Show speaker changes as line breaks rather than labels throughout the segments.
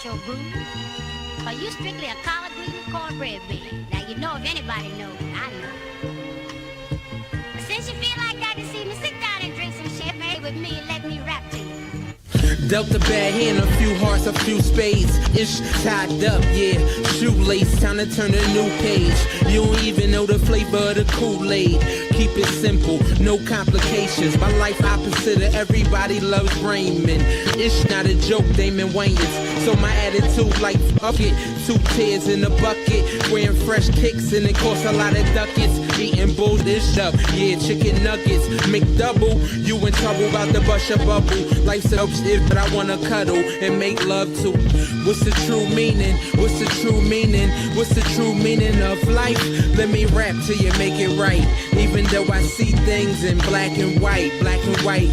your groove. Cause you strictly a collard green cornbread baby. Now you know if anybody knows, I know. But since you feel like that this evening, sit down and drink some champagne with me and let me rap to you.
Dealt a bad hand, a few hearts, a few spades. Ish tied up, yeah. Shoelace, time to turn a new page. You don't even know the flavor of the Kool-Aid. Keep it simple, no complications. My life opposite of everybody loves Raymond. Ish not a joke, Damon Wayans. So my attitude like fuck it. 2 tears in a bucket, wearing fresh kicks and it costs a lot of ducats. Eating bull dish up, yeah, chicken nuggets. McDouble, you in trouble about to bust your bubble. Life's up shit, but I wanna cuddle and make love to. What's the true meaning? What's the true meaning? What's the true meaning of life? Let me rap till you make it right. Even though I see things in black and white,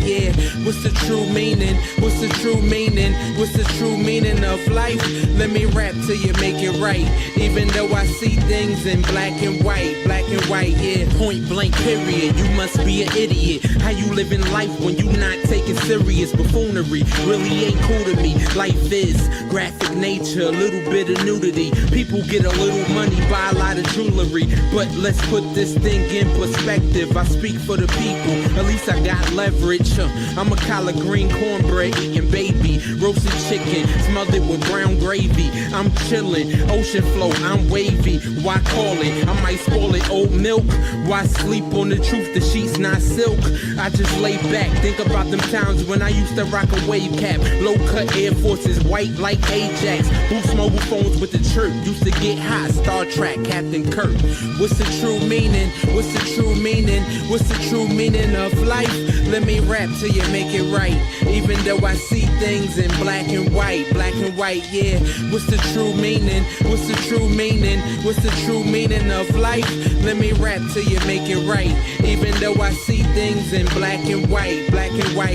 yeah. What's the true meaning? What's the true meaning? What's the true meaning of life? Let me rap till you make it right. Even though I see things in black and white, yeah. Point blank period, you must be an idiot. How you living life when you not taking serious? Buffoonery really ain't cool to me. Life is graphic nature, a little bit of nudity. People get a little money, buy a lot of jewelry. But let's put this thing in perspective. I speak for the people, at least I got leverage. I'm a collard green cornbread eating baby. Roasted chicken, smothered with brown gravy. I'm chillin', ocean flow, I'm wavy. Why call it? I might spoil it, old milk. Why sleep on the truth? The sheets not silk. I just lay back, think about them times when I used to rock a wave cap. Low cut Air Forces, white like Ajax. Boost mobile phones with the chirp. Used to get hot, Star Trek, Captain Kirk. What's the true meaning? What's the true meaning? What's the true meaning of life? Let me rap till you make it right. Even though I see things in black and white, yeah. What's the true meaning? What's the true meaning? What's the true meaning of life? Let me rap till you make it right. Even though I see things in black and white,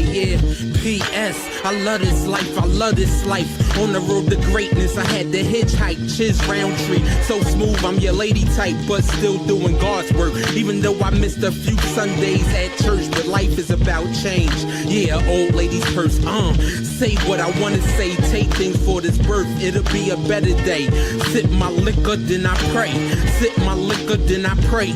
yeah. P.S. I love this life, I love this life. On the road to greatness, I had to hitchhike, Chiz Roundtree. So smooth, I'm your lady type, but still doing God's work. Even though I missed a few Sundays at church, but life is about change. Yeah, old lady's purse, say what I wanna say, take things for this birth, it'll be a better day. Sip my liquor, then I pray. Sip my liquor, then I pray.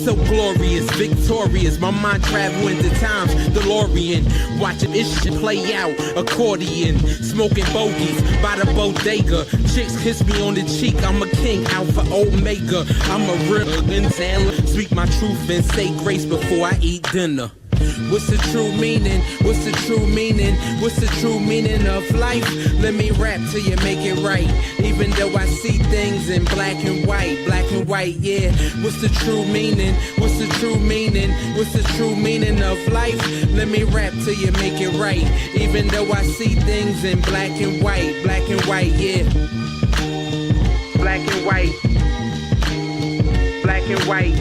So glorious, victorious. My mind travel into times, DeLorean. Watching this shit play out, accordion. Smoking bogeys by the bodega. Chicks kiss me on the cheek, I'm a king, Alpha Omega. I'm a real inhaler. Speak my truth and say grace before I eat dinner. What's the true meaning? What's the true meaning? What's the true meaning of life? Let me rap till you make it right. Even though I see things in black and white, yeah. What's the true meaning? What's the true meaning? What's the true meaning of life? Let me rap till you make it right. Even though I see things in black and white, yeah. Black and white, black and white.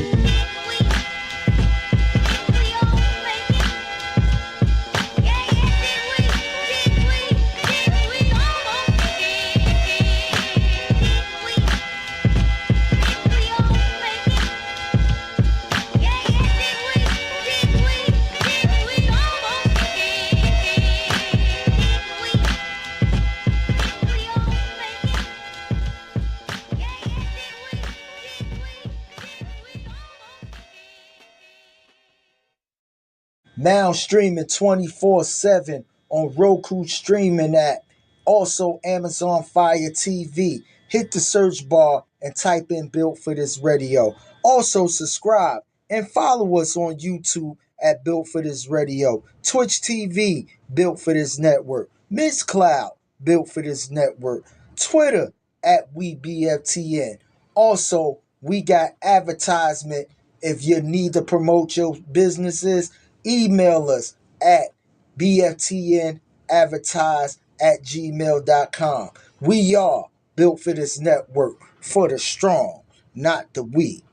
Now streaming 24/7 on Roku streaming app. Also Amazon Fire TV. Hit the search bar and type in Built for This Radio. Also subscribe and follow us on YouTube at Built for This Radio. Twitch TV, Built for This Network. Miss Cloud, Built for This Network. Twitter at WeBFTN. Also, we got advertisement. If you need to promote your businesses, email us at bftnadvertise@gmail.com. We are Built for This Network, for the strong, not the weak.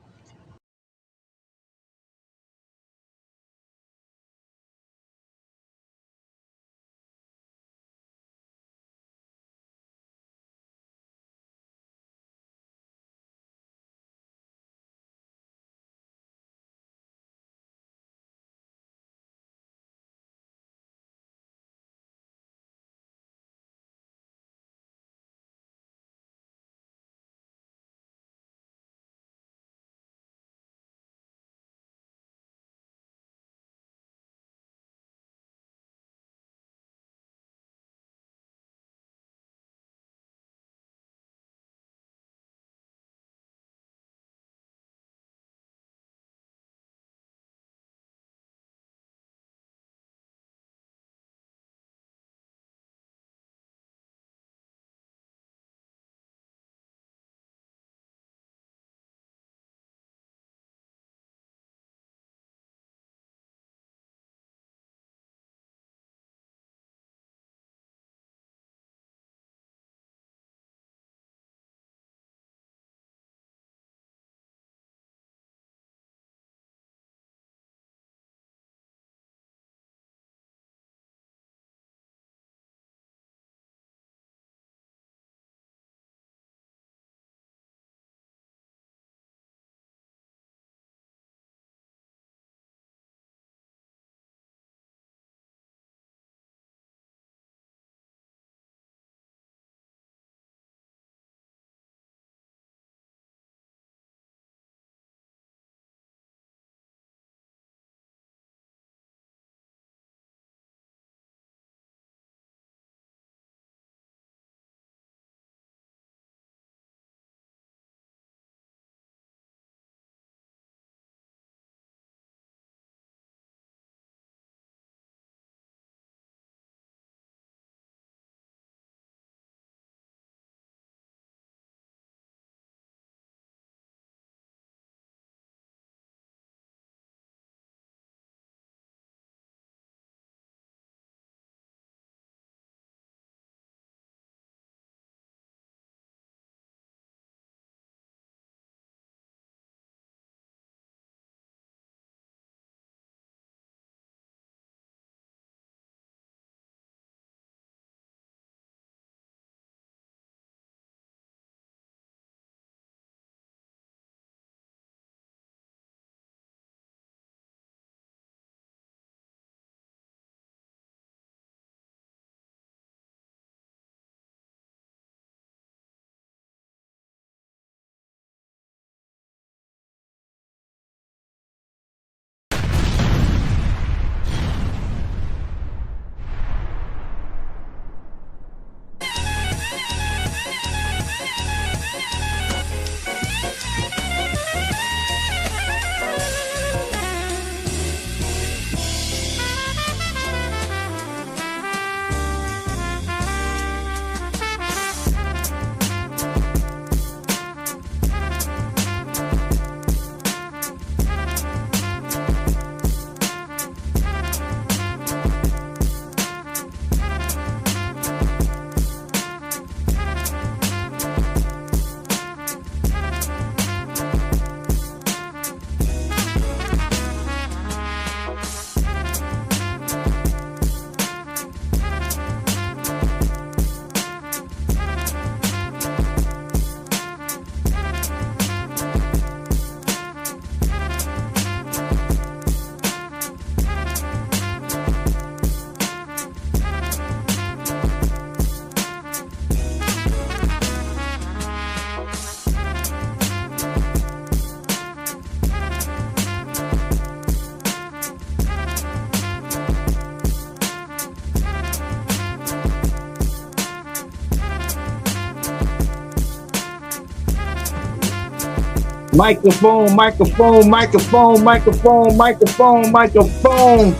Microphone, microphone, microphone, microphone, microphone, microphone,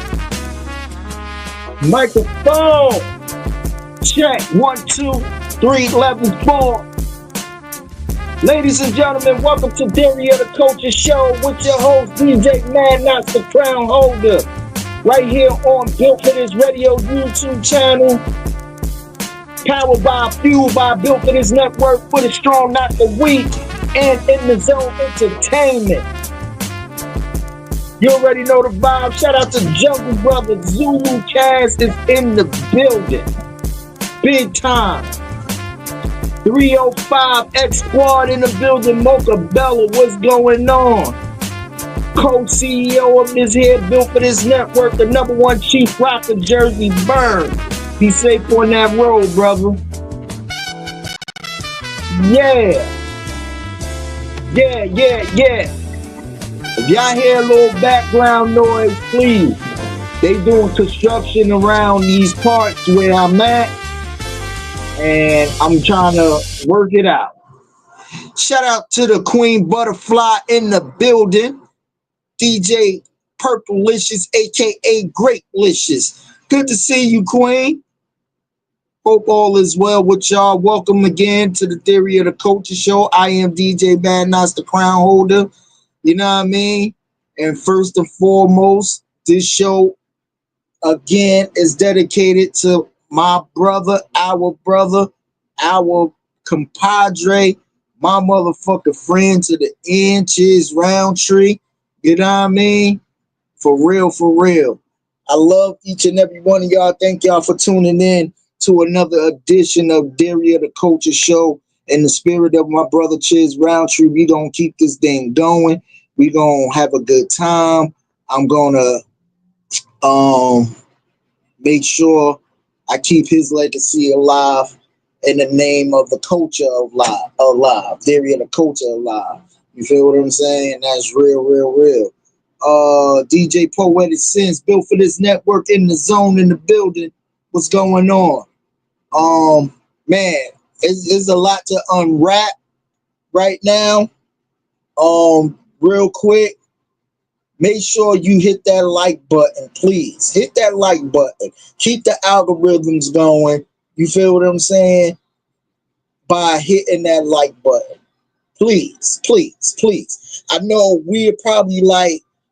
microphone. Check 1, 2, 3, level 4. Ladies and gentlemen, welcome to Theory of the Culture Show with your host, DJ Man, not the crown holder. Right here on Built for This Radio YouTube channel. Powered by, fueled by Built for This Network for the strong, not the weak. And In the Zone Entertainment. You already know the vibe. Shout out to Jungle Brother. Zulu Cast is in the building. Big time. 305 X Squad in the building. Mocha Bella, what's going on? Co-CEO of this here, Built for This Network, the #1 chief rocker, Jersey Burn. Be safe on that road, brother. Yeah. Yeah. If y'all hear a little background noise, please. They doing construction around these parts where I'm at, and I'm trying to work it out.
Shout out to the Queen Butterfly in the building. DJ Purplelicious, aka Greatlicious. Good to see you, Queen. Hope all is well with y'all. Welcome again to the Theory of the Culture Show. I am DJ Bad Knots, the crown holder. You know what I mean? And first and foremost, this show, again, is dedicated to my brother, our compadre, my motherfucking friend to the end, Chiz Roundtree. You know what I mean? For real. I love each and every one of y'all. Thank y'all for tuning in to another edition of Theory of the Culture Show. In the spirit of my brother Chiz Roundtree, we gonna keep this thing going. We gonna have a good time. I'm gonna make sure I keep his legacy alive in the name of the culture alive. Theory of the culture alive. You feel what I'm saying? That's real. DJ Poetic Sense, Built for This Network, in the zone, in the building. What's going on? Man, it's a lot to unwrap right now. Real quick, make sure you hit that like button, please. Hit that like button. Keep the algorithms going. You feel what I'm saying? By hitting that like button. Please. I know we're probably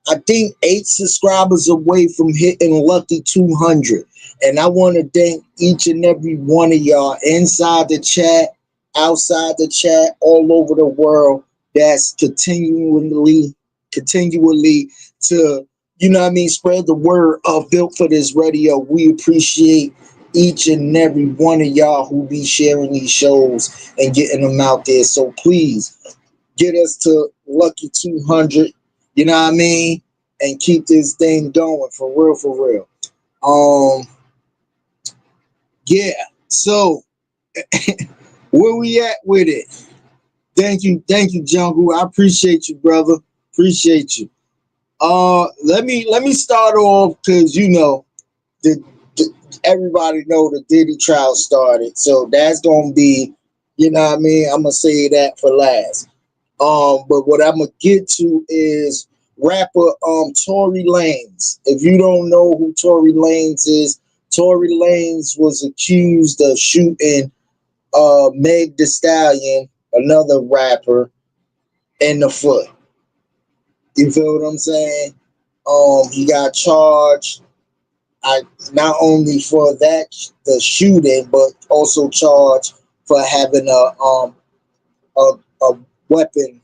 I think 8 subscribers away from hitting lucky 200. And I want to thank each and every one of y'all inside the chat, outside the chat, all over the world that's continually to, you know what I mean, spread the word of Built for This Radio. We appreciate each and every one of y'all who be sharing these shows and getting them out there. So please get us to lucky 200, you know what I mean? And keep this thing going for real. Yeah, so where we at with it? Thank you, Jungle. I appreciate you, brother. Appreciate you. Let me start off because you know everybody know the Diddy trial started, so that's gonna be, you know what I mean. I'm gonna say that for last. But what I'm gonna get to is rapper Tory Lanez. If you don't know who Tory Lanez is, Tory Lanez was accused of shooting Meg Thee Stallion, another rapper, in the foot. You feel what I'm saying? He got charged not only for the shooting, but also charged for having a weapon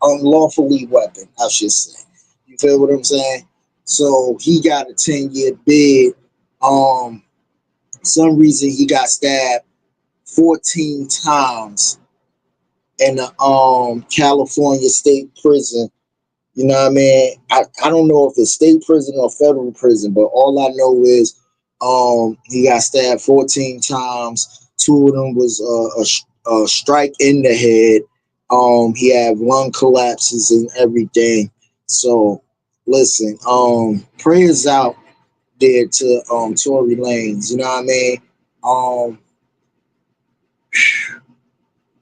unlawfully weapon, I should say. You feel what I'm saying? So he got a 10-year bid. Some reason he got stabbed 14 times in the California state prison. You know what I mean? I don't know if it's state prison or federal prison, but all I know is he got stabbed 14 times. 2 of them was a strike in the head. He had lung collapses and everything. So listen, prayers out there to Tory Lanez. You know what I mean?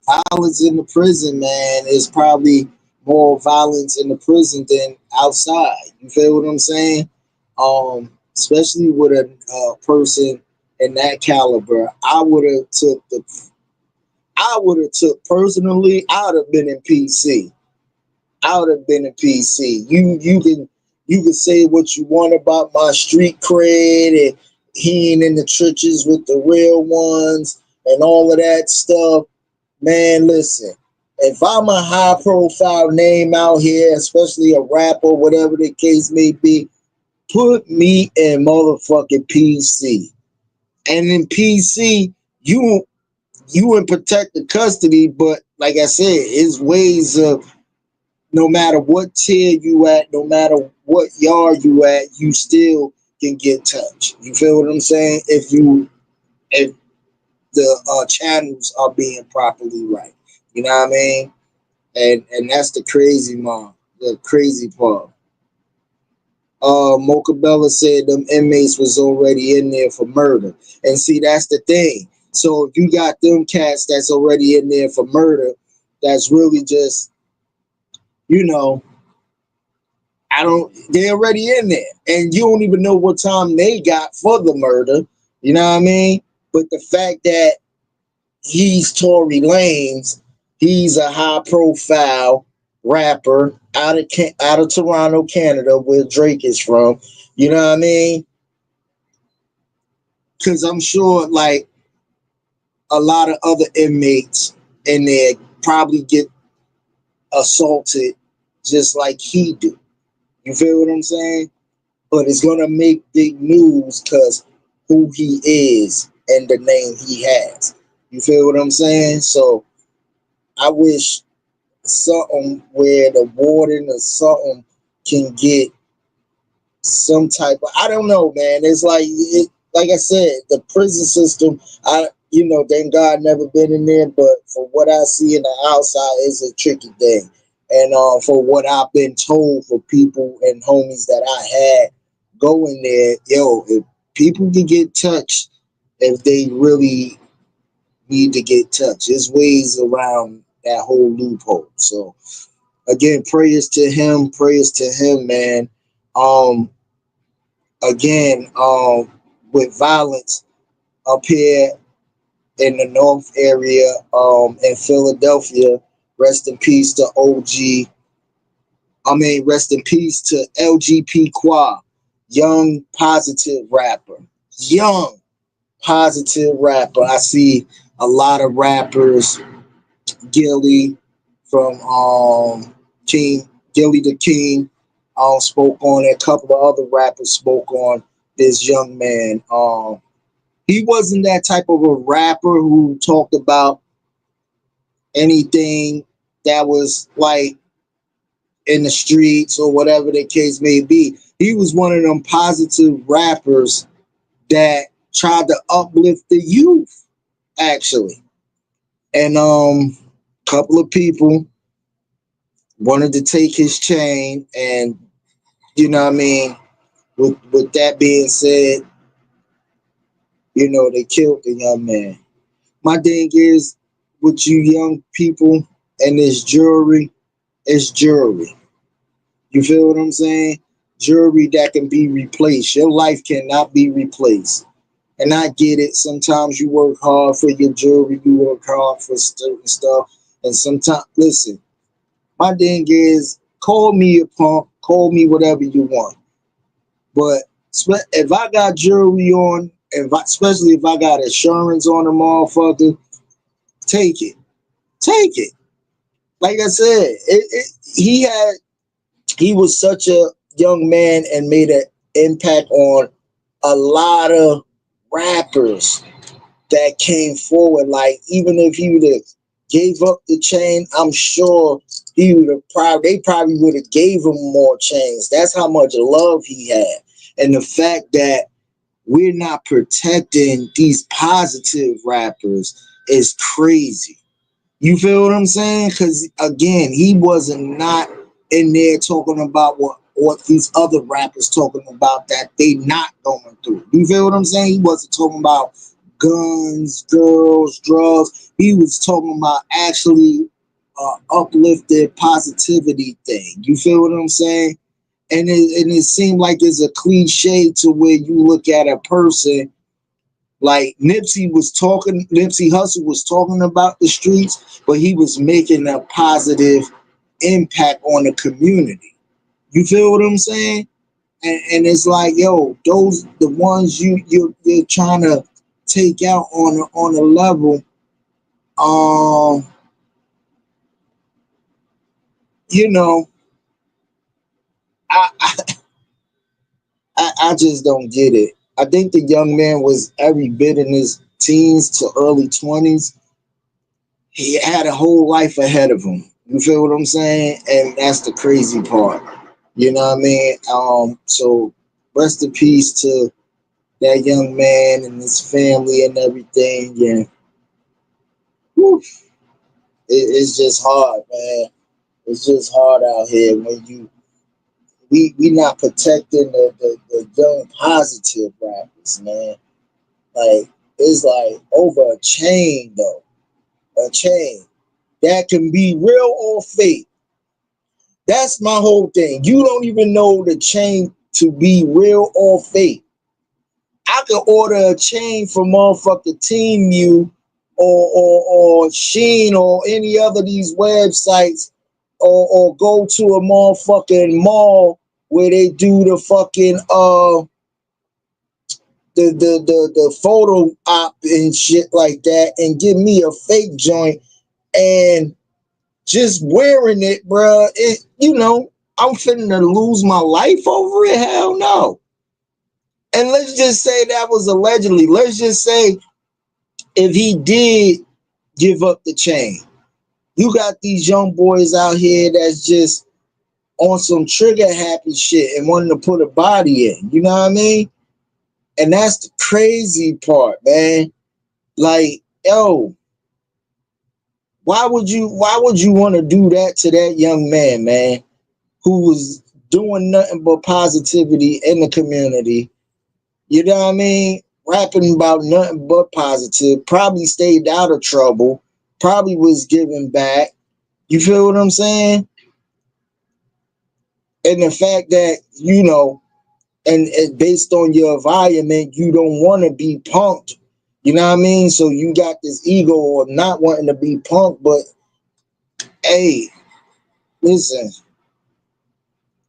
Violence in the prison, man, is probably more violence in the prison than outside. You feel what I'm saying? Especially with a person in that caliber, I would have took personally. I would have been in PC. I would have been in PC. You can say what you want about my street cred and he ain't in the trenches with the real ones and all of that stuff. Man, listen. If I'm a high profile name out here, especially a rapper, whatever the case may be, put me in motherfucking PC. And in PC, you in protected custody, but like I said, it's ways of no matter what tier you at, no matter what yard you at, you still can get touched. You feel what I'm saying? If the channels are being properly right, you know what I mean? And that's the crazy part. Mocha Bella said them inmates was already in there for murder, and see that's the thing. So if you got them cats that's already in there for murder, that's really just you know they're already in there and you don't even know what time they got for the murder. You know what I mean? But the fact that he's Tory Lanez, he's a high profile rapper out of Toronto, Canada, where Drake is from. You know what I mean? Because I'm sure like a lot of other inmates in there probably get assaulted just like he do. You feel what I'm saying? But it's gonna make big news because who he is and the name he has. You feel what I'm saying? So I wish something where the warden or something can get some type of I don't know, man. It's like I said, the prison system. Thank God never been in there, but for what I see in the outside, is a tricky thing. And for what I've been told for people and homies that I had going there, if people can get touched, if they really need to get touched, there's ways around that whole loophole. So again, prayers to him, man. Um, again, with violence up here in the North area, in Philadelphia. Rest in peace to OG. Rest in peace to LGP Qua, young positive rapper. Young positive rapper. I see a lot of rappers. Gilly from King, Gilly the King, spoke on it. A couple of other rappers spoke on this young man. He wasn't that type of a rapper who talked about anything that was like in the streets or whatever the case may be. He was one of them positive rappers that tried to uplift the youth, actually. And couple of people wanted to take his chain, and you know what I mean. With that being said, they killed the young man. My thing is, with you young people and this jewelry, it's jewelry. You feel what I'm saying? Jewelry that can be replaced. Your life cannot be replaced. And I get it. Sometimes you work hard for your jewelry. You work hard for certain stuff. And sometimes, listen, my thing is, call me a punk. Call me whatever you want. But if I got jewelry on, especially if I got insurance on the motherfucker, take it. Take it. Like I said, he was such a young man and made an impact on a lot of rappers that came forward. Like even if he would have gave up the chain, I'm sure they probably would have gave him more chains. That's how much love he had. And the fact that we're not protecting these positive rappers is crazy. You feel what I'm saying? Because again, he wasn't not in there talking about what these other rappers talking about that they not going through. You feel what I'm saying? He wasn't talking about guns, girls, drugs. He was talking about actually uplifted positivity thing. You feel what I'm saying? And it seemed like it's a cliche to where you look at a person like Nipsey Hussle was talking about the streets, but he was making a positive impact on the community. You feel what I'm saying? And it's like, yo, those the ones you're trying to take out on a level. Um, you know, I I just don't get it. I think the young man was every bit in his teens to early 20s. He had a whole life ahead of him. You feel what I'm saying? And that's the crazy part. You know what I mean? So rest in peace to that young man and his family and everything. And whew, it's just hard, man. It's just hard out here when we not protecting the young positive rappers, man. Like it's like over a chain though. A chain that can be real or fake. That's my whole thing. You don't even know the chain to be real or fake. I could order a chain from motherfucking Team You or Sheen or any other of these websites or go to a motherfucking mall where they do the fucking the photo op and shit like that and give me a fake joint and just wearing it, bruh, I'm finna lose my life over it. Hell no. And let's just say that was allegedly. Let's just say if he did give up the chain, you got these young boys out here that's just on some trigger happy shit and wanting to put a body in. You know what I mean? And that's the crazy part, man. Like, yo, why would you want to do that to that young man, who was doing nothing but positivity in the community? You know what I mean? Rapping about nothing but positive, probably stayed out of trouble, probably was giving back. You feel what I'm saying? And the fact that, and based on your environment, you don't want to be punked. You know what I mean? So you got this ego of not wanting to be punked, but hey, listen,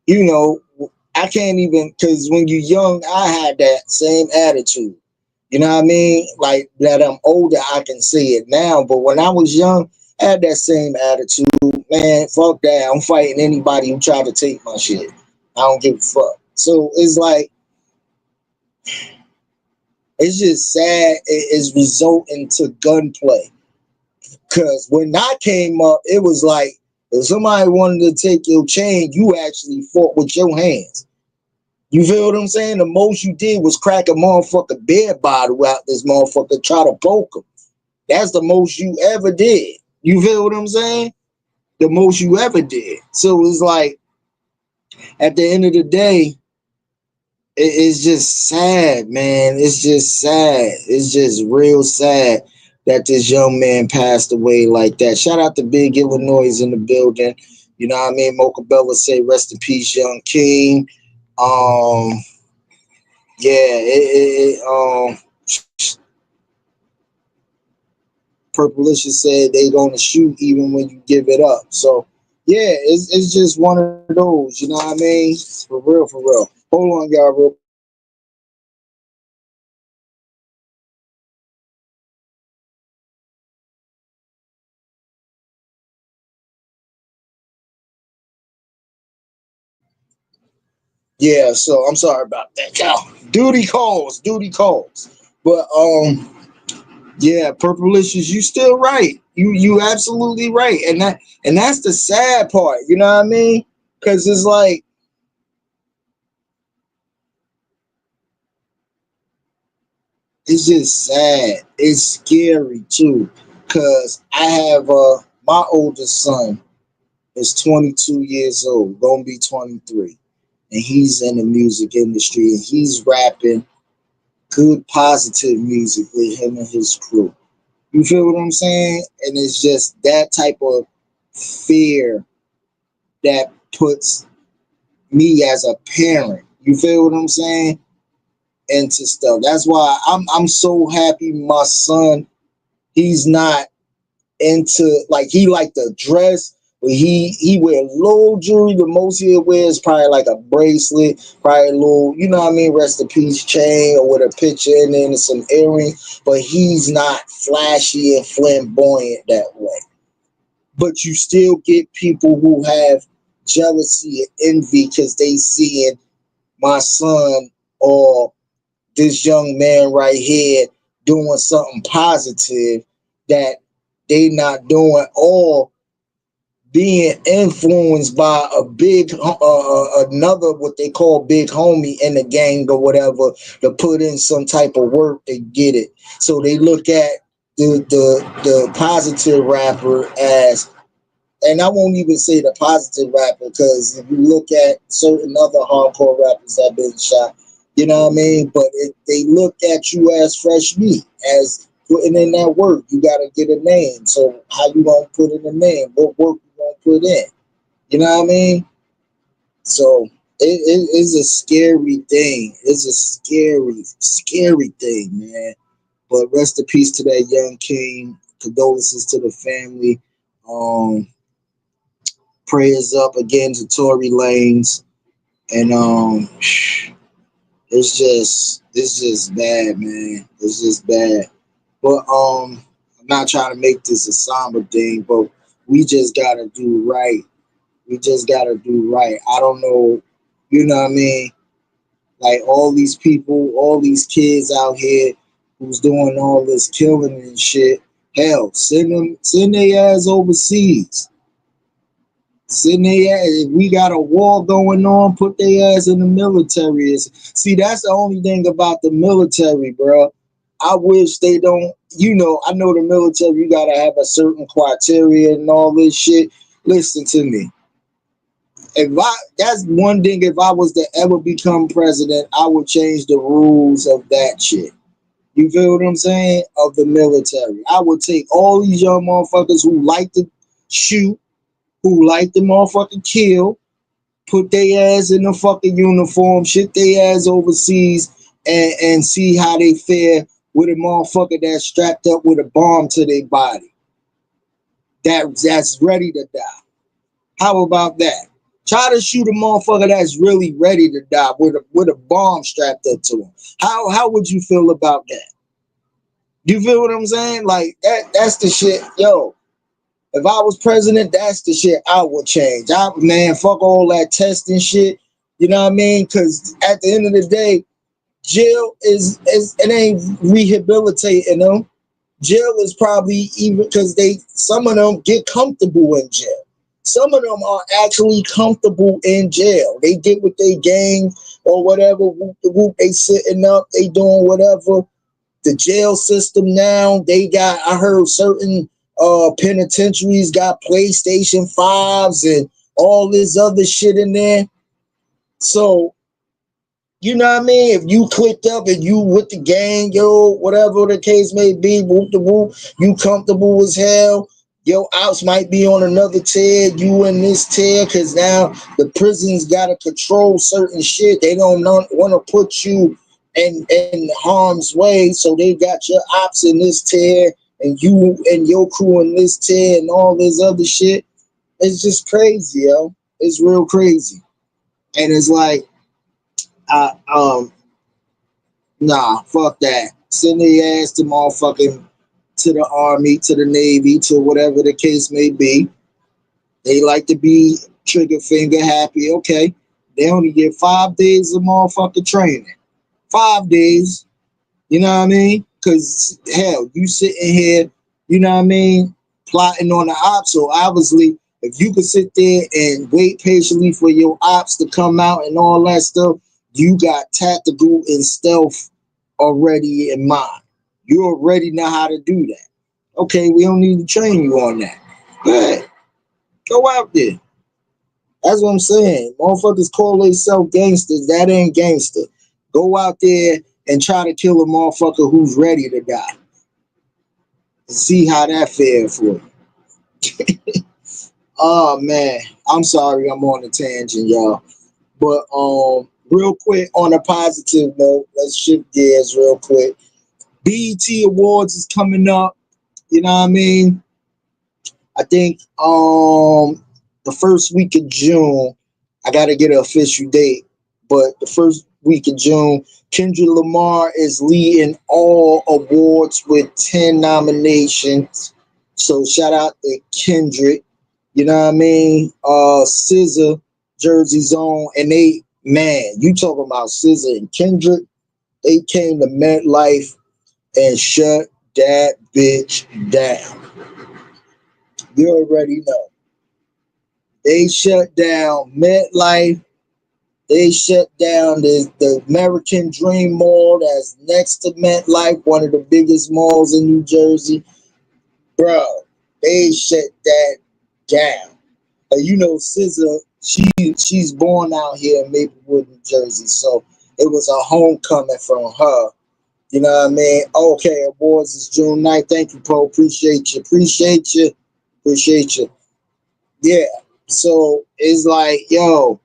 you know, I can't even, because when you're young, I had that same attitude. You know what I mean? Like that I'm older, I can see it now. But when I was young, I had that same attitude. Man, fuck that. I'm fighting anybody who try to take my shit. I don't give a fuck. So it's like, it's just sad it's resulting to gunplay. Because when I came up, it was like, if somebody wanted to take your chain, you actually fought with your hands. You feel what I'm saying? The most you did was crack a motherfucking beer bottle out this motherfucker, try to poke him. That's the most you ever did. You feel what I'm saying? The most you ever did. So it's like, at the end of the day, it's just sad, man. It's just sad. It's just real sad that this young man passed away like that. Shout out to Big Illinois in the building. You know what I mean? Mocha Bella say, rest in peace, young king. Yeah, Purplicious said they gonna shoot even when you give it up. So yeah, it's just one of those, you know what I mean? For real, for real. Hold on, y'all, real. Yeah, so I'm sorry about that, y'all. Duty calls, duty calls. But yeah, Purplicious, you still right. You absolutely right. And that's the sad part, you know what I mean? Cause it's like, it's just sad. It's scary too. Cause I have my oldest son is 22 years old, gonna be 23. And he's in the music industry and he's rapping good positive music with him and his crew. You feel what I'm saying? And it's just that type of
fear that puts me as a parent. You feel what I'm saying? Into stuff. That's why I'm so happy my son, he's not into, like, he like to dress, but he wear low jewelry. The most he'll wear is probably like a bracelet, probably a little, you know what I mean, rest in peace chain, or with a picture in it and some earrings. But he's not flashy and flamboyant that way. But you still get people who have jealousy and envy because they seeing my son or this young man right here doing something positive that they not doing, or being influenced by a big another, what they call big homie in the gang or whatever, to put in some type of work to get it. So they look at the positive rapper as, and I won't even say the positive rapper, because if you look at certain other hardcore rappers that have been shot, you know what I mean? But they look at you as fresh meat, as putting in that work. You got to get a name. So how you going to put in a name? What work you going to put in? You know what I mean? So it is a scary thing. It's a scary, scary thing, man. But rest in peace to that young king. Condolences to the family. Prayers up again to Tory Lanez, and it's just bad, man. It's just bad. But I'm not trying to make this a somber thing, but we just gotta do right. We just gotta do right. I don't know, you know what I mean? Like, all these people, all these kids out here who's doing all this killing and shit. Hell, send their ass overseas. Sitting there, if we got a war going on, put their ass in the military. See, that's the only thing about the military, bro. I wish they don't, I know the military, you got to have a certain criteria and all this shit. Listen to me. That's one thing, if I was to ever become president, I would change the rules of that shit. You feel what I'm saying? Of the military. I would take all these young motherfuckers who like to shoot, who like to motherfucking kill, put their ass in the fucking uniform, shit their ass overseas, and see how they fare with a motherfucker that's strapped up with a bomb to their body. That's ready to die. How about that? Try to shoot a motherfucker that's really ready to die with a bomb strapped up to him. How would you feel about that? You feel what I'm saying? Like, that's the shit, yo. If I was president, that's the shit I would change. Man, fuck all that testing shit. You know what I mean? Because at the end of the day, jail is it ain't rehabilitating them. Jail is probably, even because some of them get comfortable in jail. Some of them are actually comfortable in jail. They get with their gang or whatever. Whoop, whoop, they sitting up, they doing whatever. The jail system now, they got, I heard certain penitentiaries got PlayStation 5s and all this other shit in there. So, you know what I mean? If you clicked up and you with the gang, yo, whatever the case may be, whoop the whoop, you comfortable as hell. Your ops might be on another tier, you in this tier, because now the prisons got to control certain shit. They don't want to put you in harm's way, so they got your ops in this tier and you and your crew in this tier and all this other shit. It's just crazy, yo. It's real crazy. And it's like, uh, um, nah, fuck that. Send their ass to motherfucking, to the army, to the navy, to whatever the case may be. They like to be trigger finger happy. Okay. They only get 5 days of motherfucking training. 5 days. You know what I mean? Because, hell, you sitting here, you know what I mean, plotting on the ops. So obviously, if you could sit there and wait patiently for your ops to come out and all that stuff, you got tactical and stealth already in mind. You already know how to do that. Okay, we don't need to train you on that. Good. Go out there. That's what I'm saying. Motherfuckers call themselves gangsters. That ain't gangster. Go out there and try to kill a motherfucker who's ready to die. And see how that fares for you. Oh man, I'm sorry, I'm on a tangent, y'all. But real quick on a positive note, let's shift gears real quick. BET Awards is coming up. You know what I mean? I think the first week of June, I gotta get an official date, but the first week of June, Kendrick Lamar is leading all awards with 10 nominations. So shout out to Kendrick. You know what I mean? SZA, Jersey Zone, and they, man, you talking about SZA and Kendrick? They came to MetLife and shut that bitch down. You already know. They shut down MetLife. They shut down the American Dream Mall that's next to MetLife, one of the biggest malls in New Jersey. Bro, they shut that down. You know, SZA, she's born out here in Maplewood, New Jersey, so it was a homecoming from her. You know what I mean? Okay, awards is June 9th. Thank you, Poe. Appreciate you. Appreciate you. Appreciate you. Yeah. So it's like, yo,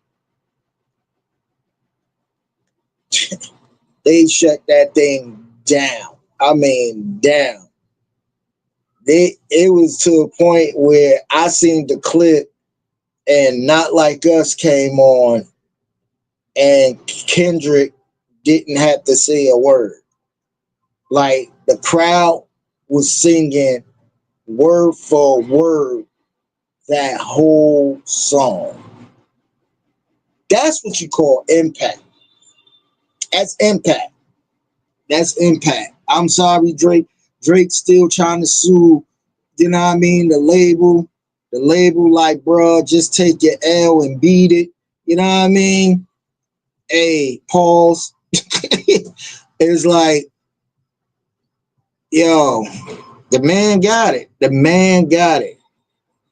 they shut that thing down. I mean, down. It was to a point where I seen the clip and Not Like Us came on and Kendrick didn't have to say a word. Like the crowd was singing word for word that whole song. That's what you call impact. That's impact. That's impact. I'm sorry, Drake. Drake's still trying to sue, you know what I mean, the label. The label, like, bro, just take your L and beat it. You know what I mean? Hey, pause. It's like, yo, the man got it. The man got it.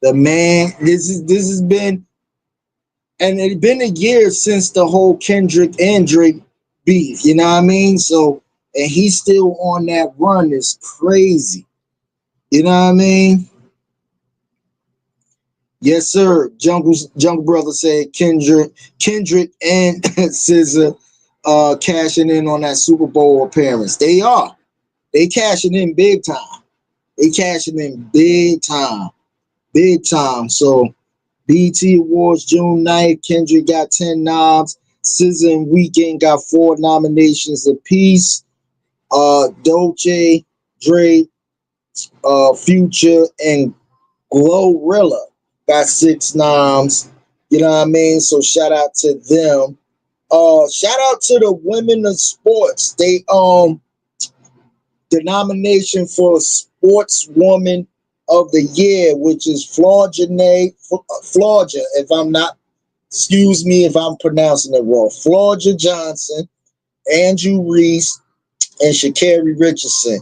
The man, this has been, and it's been a year since the whole Kendrick and Drake beef. You know what I mean? So, and he's still on that run. It's crazy. You know what I mean? Yes, sir. Jungle Brother said Kendrick and SZA cashing in on that Super Bowl appearance. They are. They cashing in big time. They cashing in big time. Big time. So BT Awards June 9th. Kendrick got 10 noms. SZA and Weeknd got 4 nominations apiece. Dolce, Drake, Future, and Glorilla got 6 noms. You know what I mean? So shout out to them. Shout out to the women of sports. They the nomination for Sportswoman of the Year, which is Florja, if I'm not, excuse me if I'm pronouncing it wrong. Florja Johnson, Andrew Reese, and Sha'Carri Richardson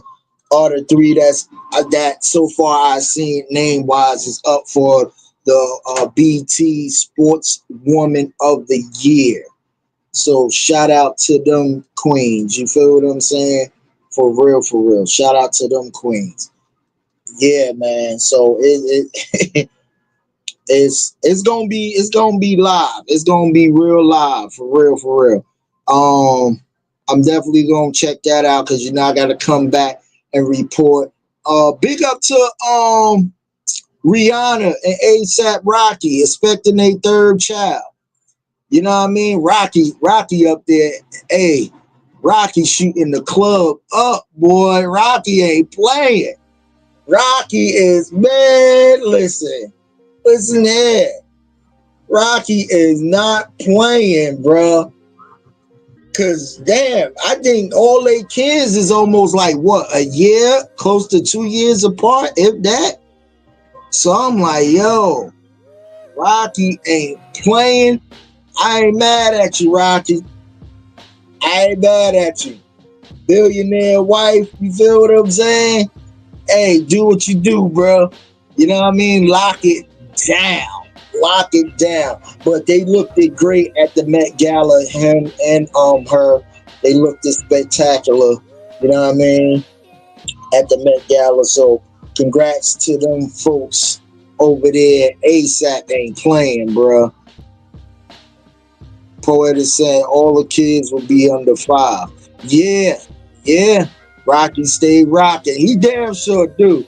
are the 3 that so far I've seen name wise is up for the BT Sportswoman of the Year. So shout out to them queens. You feel what I'm saying? For real, for real. Shout out to them queens. Yeah, man. So it's gonna be live. It's gonna be real live, for real, for real. I'm definitely gonna check that out because I gotta come back and report. Big up to Rihanna and ASAP Rocky expecting their 3rd child. You know what I mean? Rocky up there. Hey, Rocky shooting the club up, boy. Rocky ain't playing. Rocky is, man, listen here. Rocky is not playing, bro. Cause damn, I think all they kids is almost like what, a year, close to 2 years apart, if that. So I'm like, yo, Rocky ain't playing. I ain't mad at you, Rocky. I ain't mad at you. Billionaire wife, you feel what I'm saying? Hey, do what you do, bro. You know what I mean? Lock it down. Lock it down. But they looked it great at the Met Gala, him and her. They looked it spectacular. You know what I mean? At the Met Gala. So congrats to them folks. over there. ASAP ain't playing, bruh. Poet is saying all the kids will be under 5. Yeah, yeah. Rocky stay rocking. He damn sure do.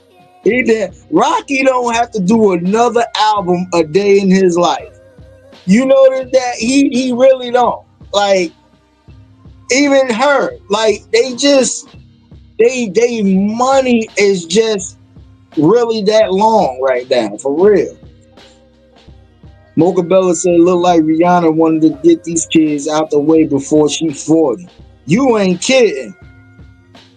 Rocky don't have to do another album a day in his life. You notice that he really don't. Like, even her, like, they money is just really that long right now, for real. Mocha Bella said it looked like Rihanna wanted to get these kids out the way before she's 40. You ain't kidding.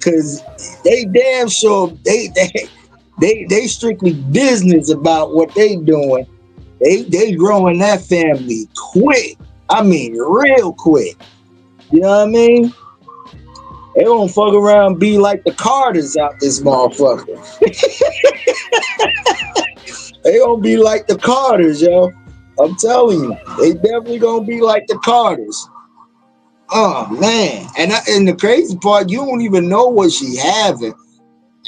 Cause they damn sure they strictly business about what they doing. They growing that family quick. I mean real quick. You know what I mean? They won't fuck around and be like the Carters out this motherfucker. They gonna be like the Carters, yo. I'm telling you, they definitely gonna be like the Carters. Oh man, and the crazy part, you don't even know what she having,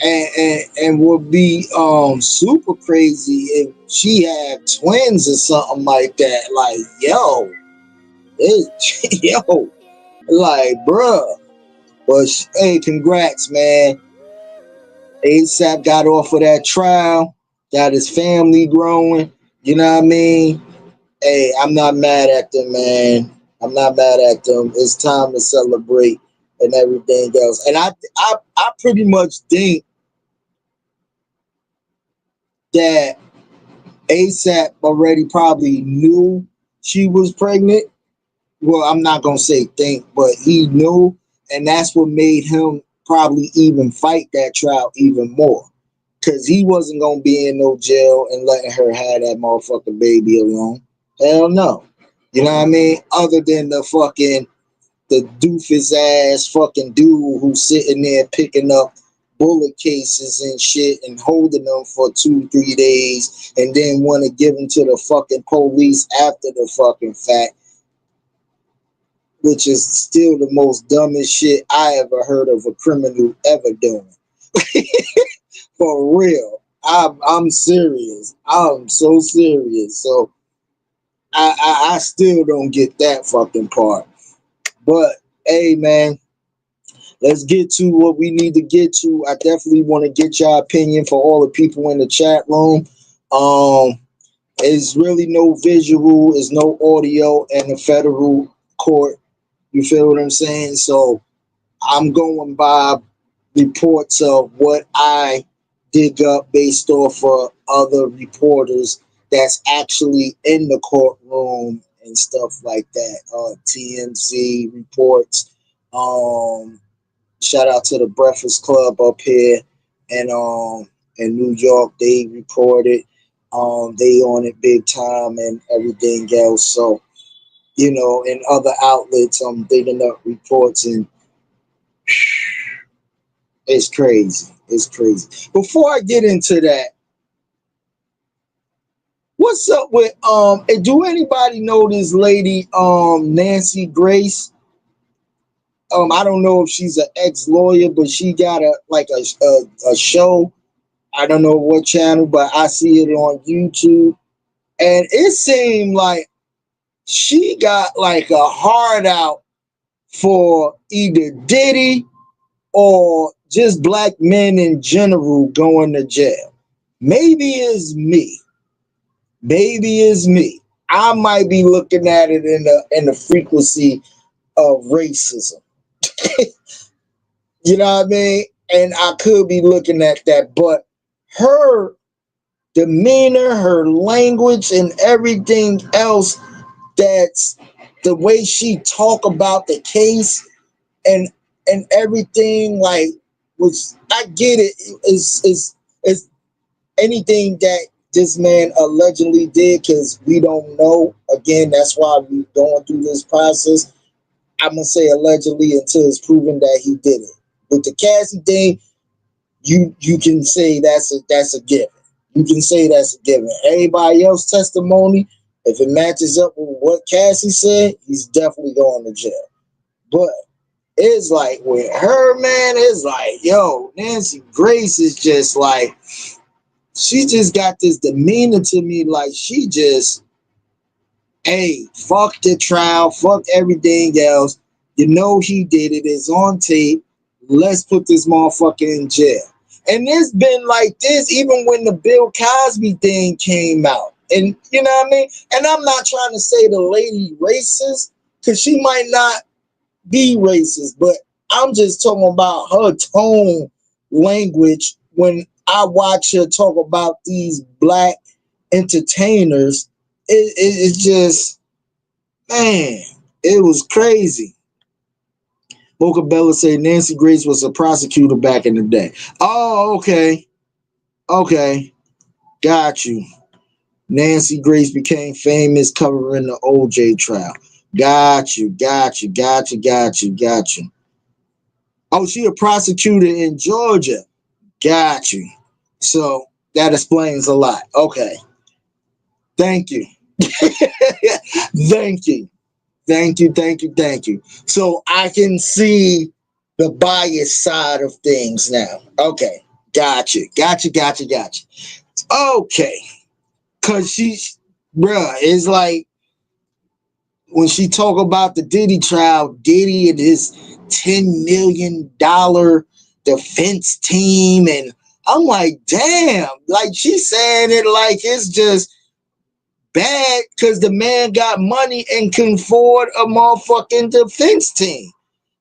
and would be super crazy if she had twins or something like that. Like yo, like bruh. But hey, congrats, man. ASAP got off of that trial, got his family growing. You know what I mean? Hey, I'm not mad at them, man. I'm not mad at them. It's time to celebrate and everything else. And I pretty much think that ASAP already probably knew she was pregnant. Well, I'm not gonna say think, but he knew, and that's what made him probably even fight that trial even more. Cause he wasn't gonna be in no jail and letting her have that motherfucking baby alone. Hell no. You know what I mean? Other than the doofus ass fucking dude who's sitting there picking up bullet cases and shit and holding them for 2-3 days and then want to give them to the fucking police after the fucking fact, which is still the most dumbest shit I ever heard of a criminal ever doing. For real. I'm serious. I'm so serious. So I still don't get that fucking part. But hey man, let's get to what we need to get to. I definitely want to get your opinion for all the people in the chat room. It's really no visual, it's no audio in the federal court. You feel what I'm saying? So I'm going by reports of what I dig up based off of other reporters that's actually in the courtroom and stuff like that. TMZ reports. Shout out to the Breakfast Club up here and in New York. They reported. They on it big time and everything else. So, you know, in other outlets, I'm digging up reports and it's crazy. It's crazy. Before I get into that, what's up with do anybody know this lady Nancy Grace? I don't know if she's an ex-lawyer, but she got a show. I don't know what channel, but I see it on YouTube. And it seemed like she got like a hard out for either Diddy or just black men in general going to jail. Maybe it's me. Maybe it's me. I might be looking at it in the frequency of racism. You know what I mean? And I could be looking at that, but her demeanor, her language, and everything else, that's the way she talk about the case and everything, like, which I get it is anything that this man allegedly did, because we don't know. Again, that's why we're going through this process. I'm gonna say allegedly until it's proven that he did it. With the Cassie thing, you can say that's a given. You can say that's a given. Anybody else testimony, if it matches up with what Cassie said, he's definitely going to jail. But it's like with her, man, it's like, yo, Nancy Grace is just like, she just got this demeanor to me, like she just, hey, fuck the trial, fuck everything else. You know he did it. It's on tape. Let's put this motherfucker in jail. And it's been like this even when the Bill Cosby thing came out. And you know what I mean? And I'm not trying to say the lady racist, because she might not be racist, but I'm just talking about her tone language when I watch her talk about these black entertainers. It's just, man, it was crazy. Mocha Bella said Nancy Grace was a prosecutor back in the day. Oh, okay. Okay. Got you. Nancy Grace became famous covering the OJ trial. Got you. Oh, she a prosecutor in Georgia. Got you. So that explains a lot. Okay. Thank you. Thank you. Thank you. So I can see the bias side of things now. Okay. Got you. Okay. Cause bruh, it's like when she talk about the Diddy trial, Diddy and his $10 million defense team, and I'm like, damn, like she's saying it like it's just bad because the man got money and can afford a motherfucking defense team.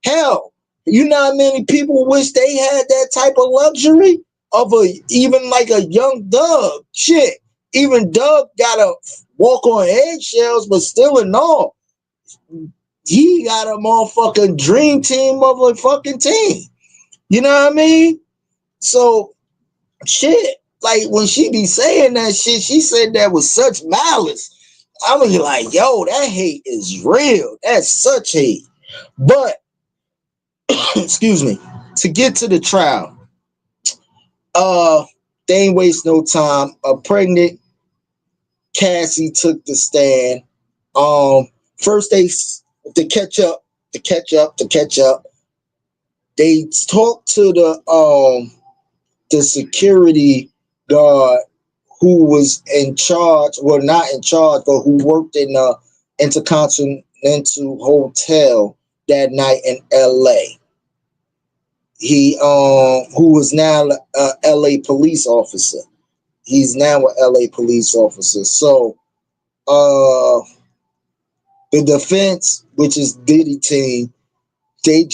Hell, you know how many people wish they had that type of luxury of even like a young Doug. Shit, even Doug gotta walk on eggshells, but still in all, he got a motherfucking dream team of a fucking team. You know what I mean? So shit, like when she be saying that shit, she said that with such malice. I'm gonna be like, yo, that hate is real. That's such hate. But excuse me, to get to the trial, they ain't waste no time. A pregnant Cassie took the stand. First they to catch up. They talked to the security guard who was in charge, well, not in charge, but who worked in the Intercontinental Hotel that night in LA. He who was now a LA police officer. He's now an LA police officer. So the defense, which is Diddy team, they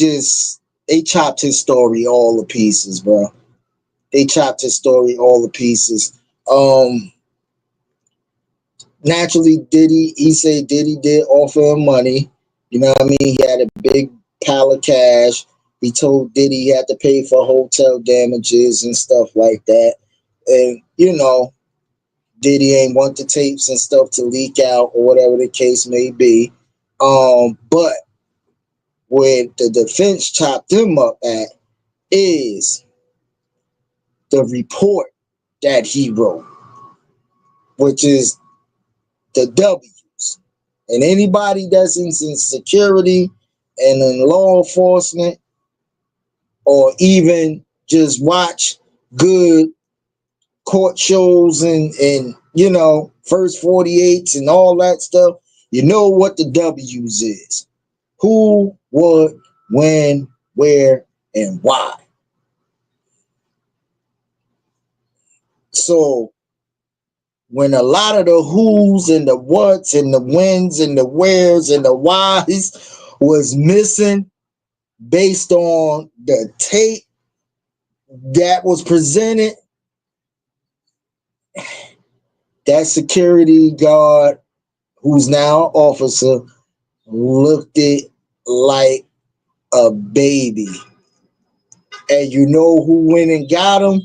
chopped his story all to pieces, bro. They chopped his story all to pieces. Naturally, he said Diddy did offer him money. You know what I mean? He had a big pile of cash. He told Diddy he had to pay for hotel damages and stuff like that. And, you know, Diddy ain't want the tapes and stuff to leak out or whatever the case may be. But where the defense chopped him up at is the report that he wrote, which is the W's. And anybody that's in security and in law enforcement, or even just watch good court shows and you know, first 48s and all that stuff, you know what the W's is. Who, what, when, where, and why. So when a lot of the who's and the what's and the whens and the where's and the why's was missing based on the tape that was presented, that security guard, who's now an officer, looked it like a baby. And you know who went and got him?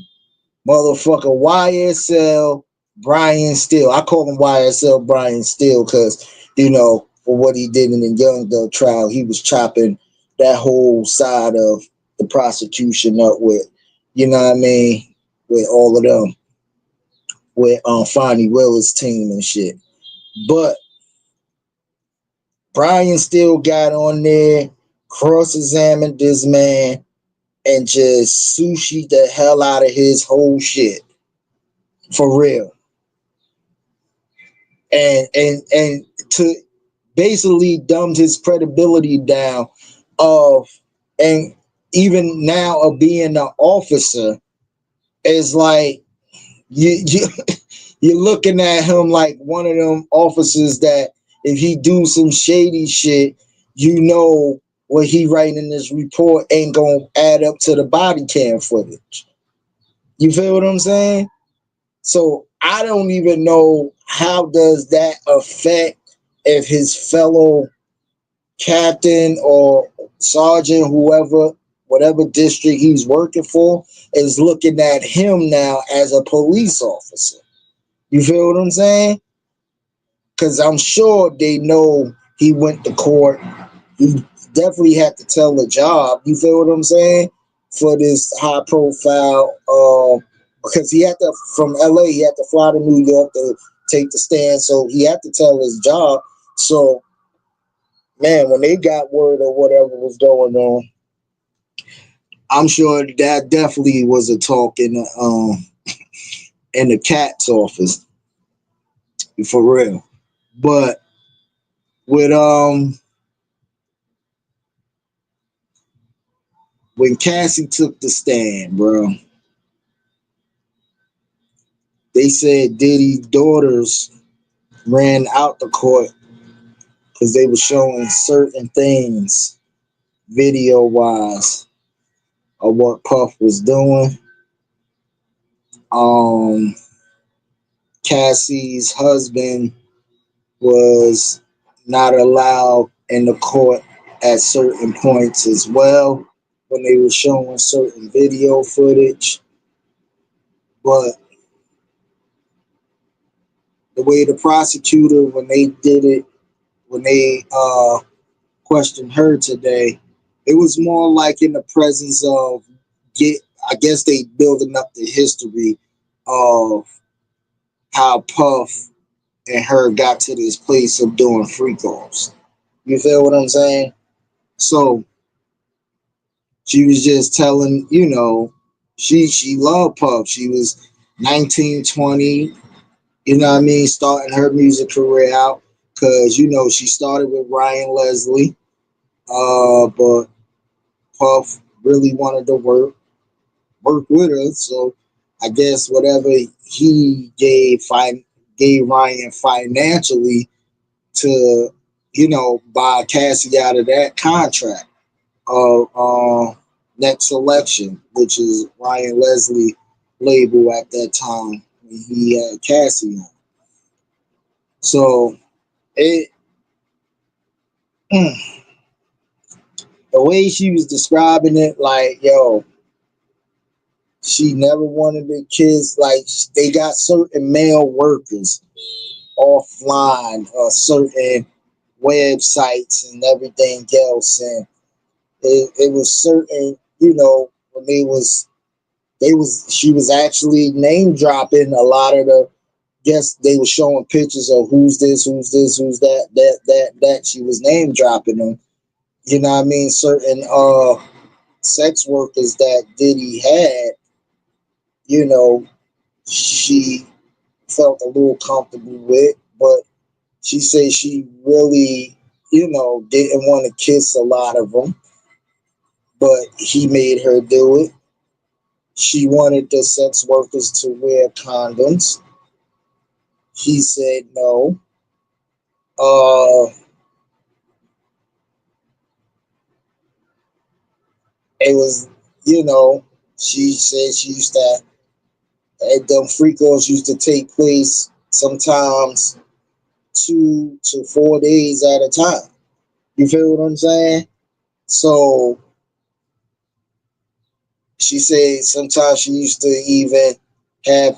Motherfucker YSL Brian Steele. I call him YSL Brian Steele because, you know, for what he did in the Young Thug trial, he was chopping that whole side of the prosecution up with, you know what I mean, with all of them, with Fonnie Willis' team and shit. But Brian Steele got on there, cross-examined this man, and just sushi the hell out of his whole shit. for real. And to basically dumbed his credibility down of, and even now of being an officer is like you you're looking at him like one of them officers that if he do some shady shit, you know what he writing in this report ain't gonna add up to the body cam footage. You feel what I'm saying? So I don't even know how does that affect if his fellow captain or sergeant, whoever, whatever district he's working for, is looking at him now as a police officer. You feel what I'm saying? Because I'm sure they know he went to court. He definitely had to tell the job. You feel what I'm saying? For this high profile, because he had to, from LA, he had to fly to New York to take the stand. So he had to tell his job. So, man, when they got word of whatever was going on, I'm sure that definitely was a talk in the cat's office, for real. But with when Cassie took the stand, bro, they said Diddy's daughters ran out the court because they were showing certain things video wise of what Puff was doing. Um, Cassie's husband was not allowed in the court at certain points as well when they were showing certain video footage. But the way the prosecutor, when they did it, when they questioned her today, it was more like in the presence of I guess they building up the history of how Puff and her got to this place of doing freak offs. You feel what I'm saying? So she was just telling, she loved Puff. She was 19, 20, you know what I mean, starting her music career out because, she started with Ryan Leslie, but Puff really wanted to work with her. So I guess whatever he gave Ryan financially to, buy Cassie out of that contract of Next Selection, which is Ryan Leslie label at that time when he had Cassie on. So it the way she was describing it, like, yo, she never wanted the kids, like they got certain male workers offline or certain websites and everything else, and it was certain, when she was actually name dropping a lot of the guests. They were showing pictures of who's this, who's this, who's that she was name dropping them. You know what I mean? Certain sex workers that Diddy had, she felt a little comfortable with, but she said she really, didn't want to kiss a lot of them, but he made her do it. She wanted the sex workers to wear condoms. He said no. It was, she said she used to, them freak offs used to take place sometimes 2 to 4 days at a time. You feel what I'm saying? So she said sometimes she used to even have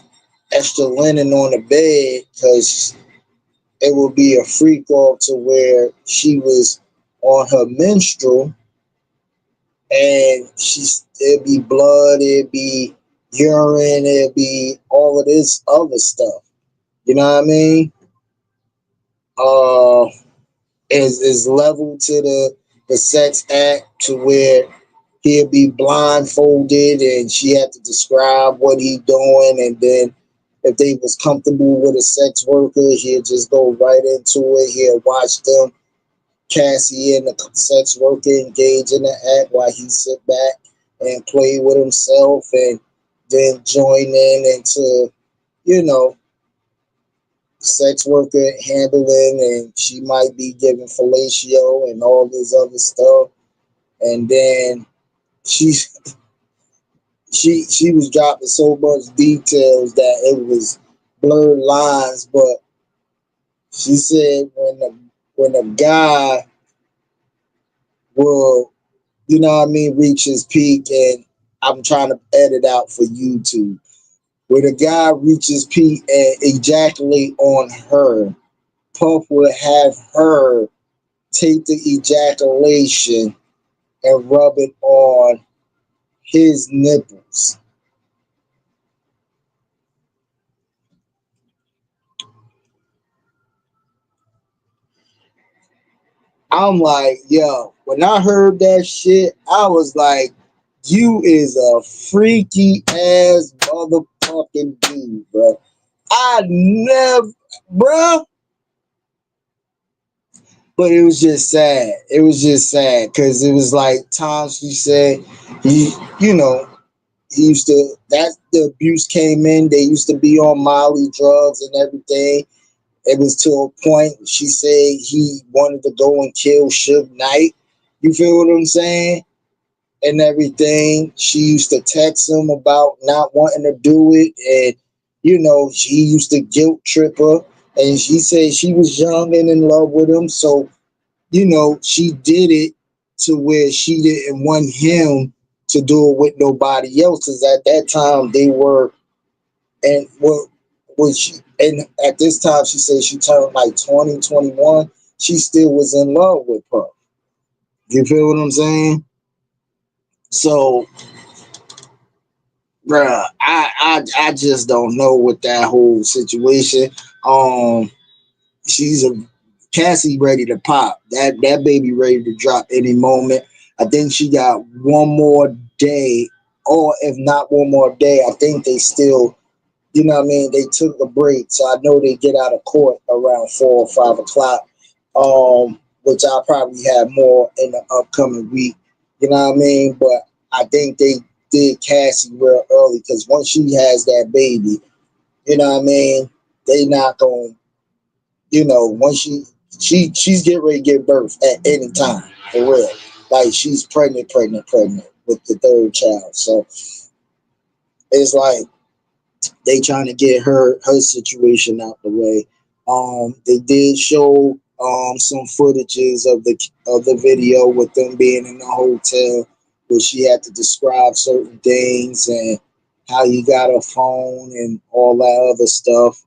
extra linen on the bed because it would be a freak off to where she was on her menstrual and it'd be blood, it'd be urine, it'd be all of this other stuff. You know what I mean? Is level to the sex act to where he'd be blindfolded and she had to describe what he doing, and then
if they was comfortable with a sex worker, he'd just go right into it. He'd watch them, Cassie and the sex worker, engage in the act while he sit back and play with himself, and then join in into, you know, sex worker handling, and she might be giving fellatio and all this other stuff. And then she's she was dropping so much details that it was blurred lines. But she said when a guy will, you know what I mean, reach his peak, and I'm trying to edit out for YouTube. When a guy reaches peak and ejaculate on her, Puff will have her take the ejaculation and rub it on his nipples. I'm like, yo, when I heard that shit, I was like, you is a freaky ass motherfucking dude, bro. I never, bro. But it was just sad. It was just sad because it was like times she said you know, he used to, that the abuse came in. They used to be on Molly drugs and everything. It was to a point she said he wanted to go and kill Suge Knight. You feel what I'm saying? And everything. She used to text him about not wanting to do it, and you know, she used to guilt trip her. And she said she was young and in love with him, so you know, she did it to where she didn't want him to do it with nobody else. Because at that time they were, and what was she? And at this time, she said she turned like 20, 21. She still was in love with Puff. You feel what I'm saying? So, bruh, I just don't know with that whole situation. Um, she's a Cassie ready to pop. That baby ready to drop any moment. I think she got one more day, or if not one more day, I think they still, you know what I mean, they took a break. So I know they get out of court around 4 or 5 o'clock. Which I'll probably have more in the upcoming week. You know what I mean? But I think they did Cassie real early because once she has that baby, you know what I mean, they not gonna, you know, once she's getting ready to give birth at any time, for real. Like she's pregnant with the third child. So it's like they trying to get her situation out the way. They did show some footages of the video with them being in the hotel where she had to describe certain things and how you got her phone and all that other stuff.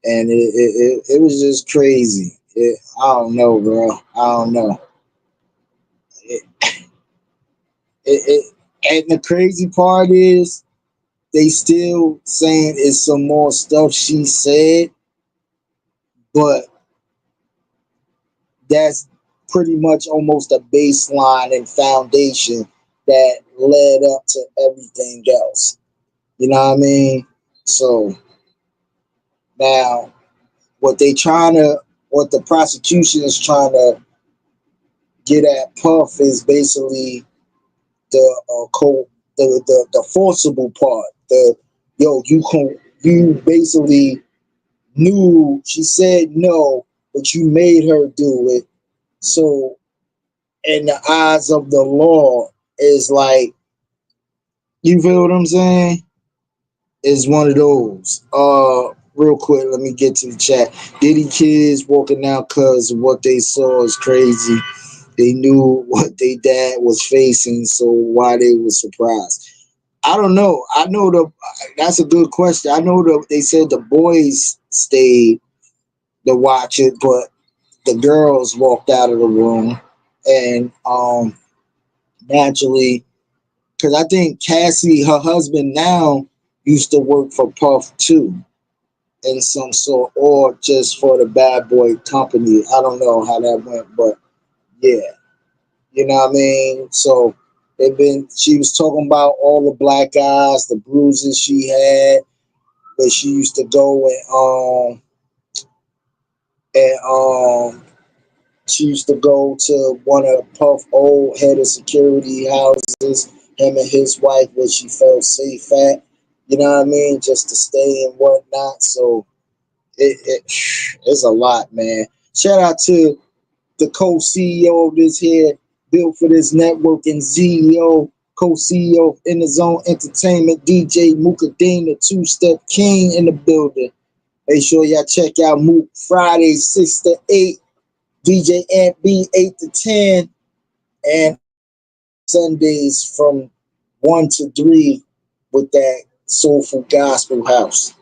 And it was just crazy. I don't know, bro. I don't know. It, it, and the crazy part is they still saying it's some more stuff she said, but that's pretty much almost a baseline and foundation that led up to everything else. You know what I mean? So now what the prosecution is trying to get at Puff is basically the the forcible part. The you basically knew she said no, but you made her do it. So in the eyes of the law, is like, you feel what I'm saying? Is one of those. Real quick, let me get to the chat. Diddy kids walking out because what they saw is crazy. They knew what their dad was facing, so why they were surprised. I don't know. I know that's a good question. I know they said the boys stayed to watch it, but the girls walked out of the room, and naturally, because I think Cassie, her husband now, used to work for Puff too, in some sort, or just for the Bad Boy Company. I don't know how that went, but yeah, you know what I mean. So she was talking about all the black eyes, the bruises she had, where she used to go and she used to go to one of Puff old head of security houses, him and his wife, where she felt safe at. You know what I mean? Just to stay and whatnot. So it's a lot, man. Shout out to the co-CEO of this here, built for this network, and CEO, co-CEO of In the Zone Entertainment, DJ Mukadeen, the two-step king in the building. Make sure y'all check out Mook Fridays 6 to 8, DJ Ant B 8 to 10, and Sundays from 1 to 3 with that soulful gospel house.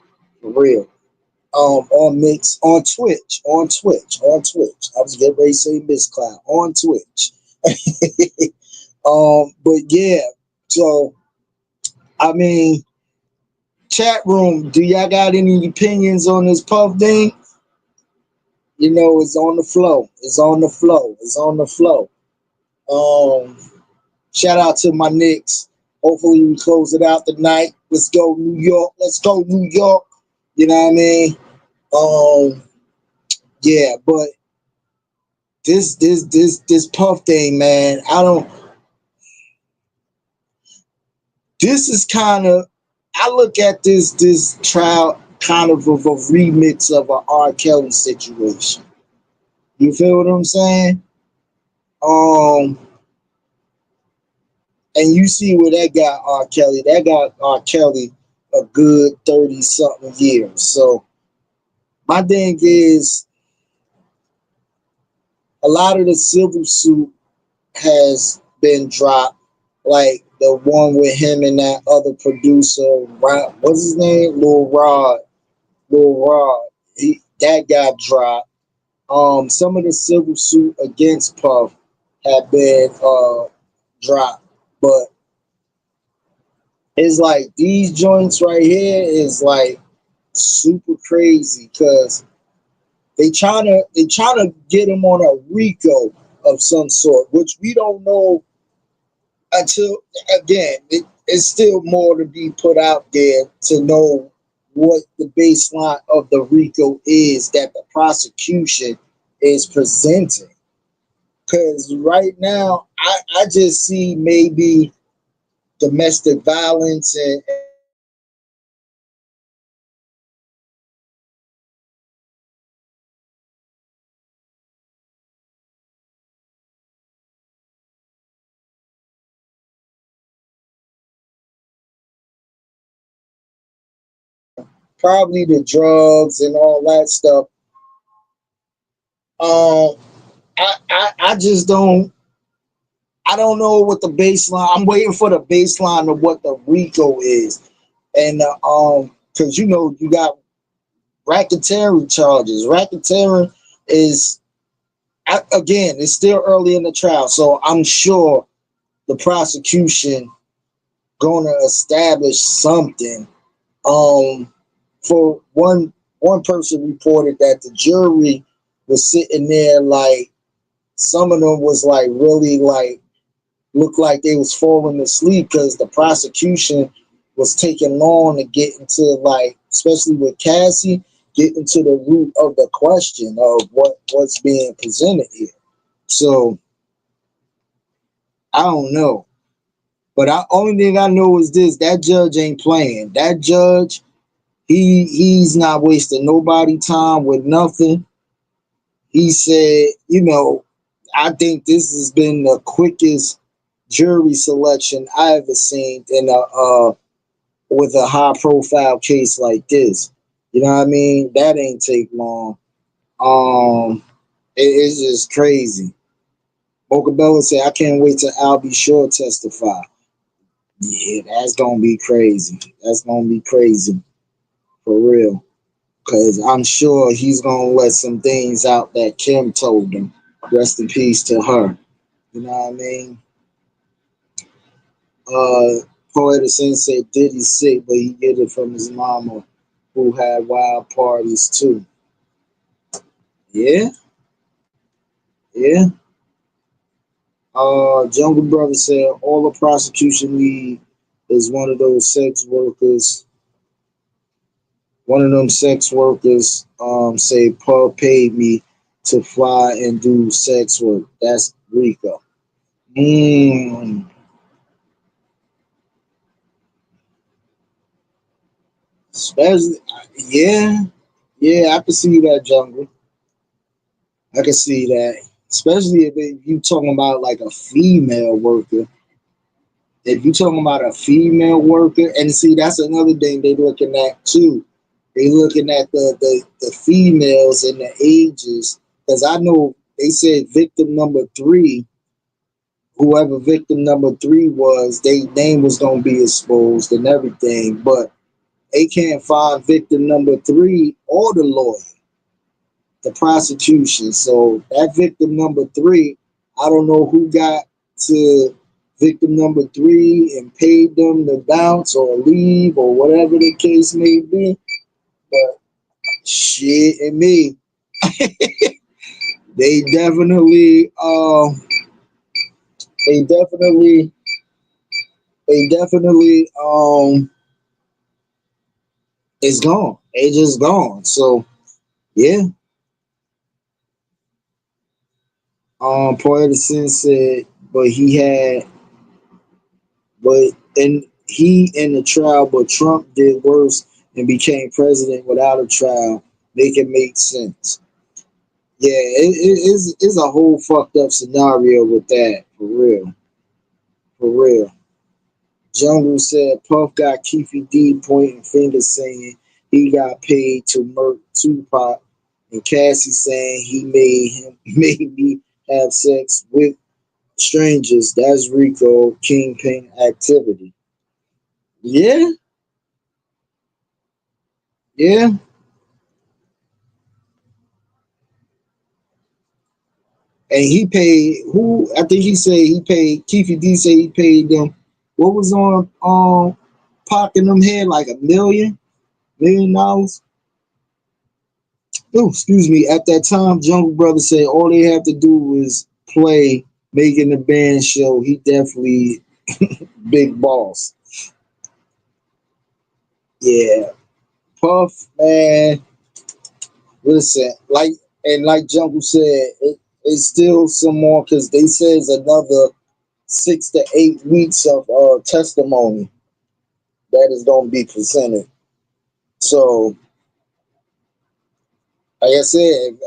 For real. On Mix, on Twitch. I was getting ready to say Miss Cloud on Twitch. But yeah, so I mean, chat room, do y'all got any opinions on this Puff thing? You know, it's on the flow. It's on the flow. It's on the flow. Um, Shout out to my Knicks. Hopefully we close it out tonight. Let's go New York. Let's go New York. You know what I mean? Um, yeah, but this Puff thing, man, I don't. This is kind of. I look at this trial kind of a remix of an R. Kelly situation. You feel what I'm saying? Um, and you see where that got R. Kelly. That got R. Kelly a good 30 something years. So my thing is, a lot of the civil suit has been dropped, like the one with him and that other producer, what's his name? Lil Rod. Lil Rod. That got dropped. Some of the civil suit against Puff have been dropped, but it's like these joints right here is like super crazy because they trying to get him on a RICO of some sort, which we don't know until again it's still more to be put out there to know what the baseline of the RICO is that the prosecution is presenting. Because right now, I just see maybe domestic violence and probably the drugs and all that stuff. Um, I just don't. I don't know what the baseline. I'm waiting for the baseline of what the RICO is, and because you know you got racketeering charges. Racketeering is again, it's still early in the trial, so I'm sure the prosecution going to establish something. Um, for one person reported that the jury was sitting there like some of them was like really like looked like they was falling asleep because the prosecution was taking long to get into like, especially with Cassie, get into the root of the question of what's being presented here. So I don't know. But only thing I know is this: that judge ain't playing. That judge, he's not wasting nobody time with nothing. He said, you know, I think this has been the quickest jury selection I ever seen in a with a high profile case like this. You know what I mean? That ain't take long. It's just crazy. Mocha Bella said, I can't wait till Albie Shore testify. Yeah, that's gonna be crazy. That's gonna be crazy for real. Cause I'm sure he's gonna let some things out that Kim told him. Rest in peace to her. You know what I mean? Poeta Sensei did he sick, but he get it from his mama who had wild parties too. Yeah, yeah. Jungle Brother said all the prosecution need is one of those sex workers One of them sex workers say Puff paid me to fly and do sex work. That's Rico. Mm, especially, yeah, yeah, I can see that, Jungle. I can see that. Especially if you talking about like a female worker. If you talking about a female worker, and see that's another thing they looking at too. They looking at the females and the ages. Because I know they said victim number three, whoever victim number three was, their name was gonna be exposed and everything. But they can't find victim number three or the lawyer, the prosecution. So that victim number three, I don't know who got to victim number three and paid them to bounce or leave or whatever the case may be. But shit and me, they definitely they definitely they definitely it's gone. They just gone. So yeah. Poetison said, but he had but and he in the trial, but Trump did worse and became president without a trial. Make it make sense. Yeah, it's a whole fucked up scenario with that, for real. For real. Jungle said Puff got Keefy D pointing fingers saying he got paid to murk Tupac, and Cassie saying he made him made me have sex with strangers. That's Rico Kingpin activity. Yeah, yeah. And he paid who? I think he said he paid Keefy D. Said he paid them. What was on Pac in them head like $1 million. Oh, excuse me. At that time, Jungle Brother said all they had to do was play, making the band show. He definitely big boss. Yeah, Puff man. Listen, like Jungle said, it's still some more because they say it's another 6 to 8 weeks of testimony that is going to be presented. So, like I said,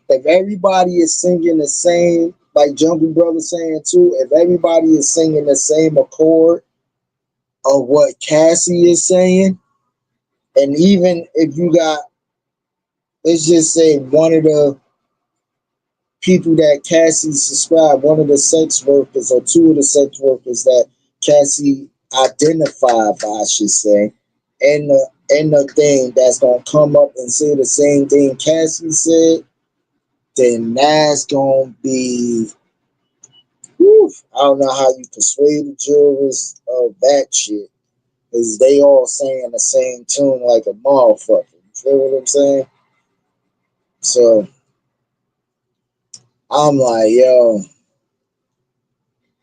if everybody is singing the same, like Jungle Brother saying too, if everybody is singing the same accord of what Cassie is saying, and even if you got, let's just say one of the people that Cassie subscribed, one of the sex workers or two of the sex workers that Cassie identified by, I should say, and the thing that's gonna come up and say the same thing Cassie said, then that's gonna be, whew, I don't know how you persuade the jurors of that shit, because they all saying the same tune like a motherfucker. You feel what I'm saying? So I'm like, yo,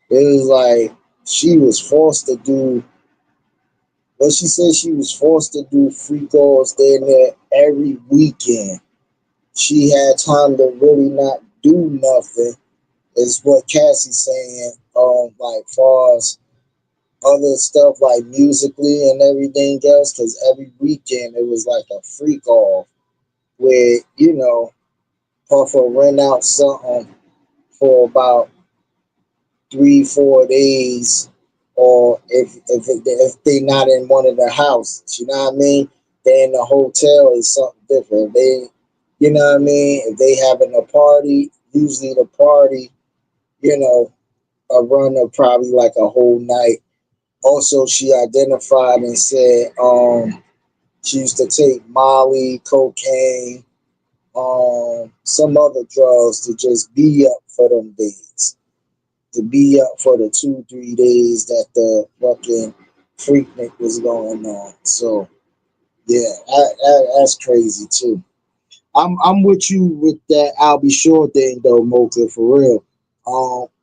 it was like she was forced to do what she said. She was forced to do free calls there and there every weekend. She had time to really not do nothing, is what Cassie's saying. Like far as other stuff like musically and everything else, because every weekend it was like a free call where, Puff will rent out something for about 3 4 days, or if they not in one of the houses, you know what I mean. They in the hotel is something different. They, you know what I mean. If they having a party, usually the party, you know, a run of probably like a whole night. Also, she identified and said she used to take Molly, cocaine, some other drugs to just be up for them days, to be up for the 2 3 days that the fucking Freaknik was going on. So yeah, that's crazy too. I'm with you with that I'll be sure thing though, Mocha, for real.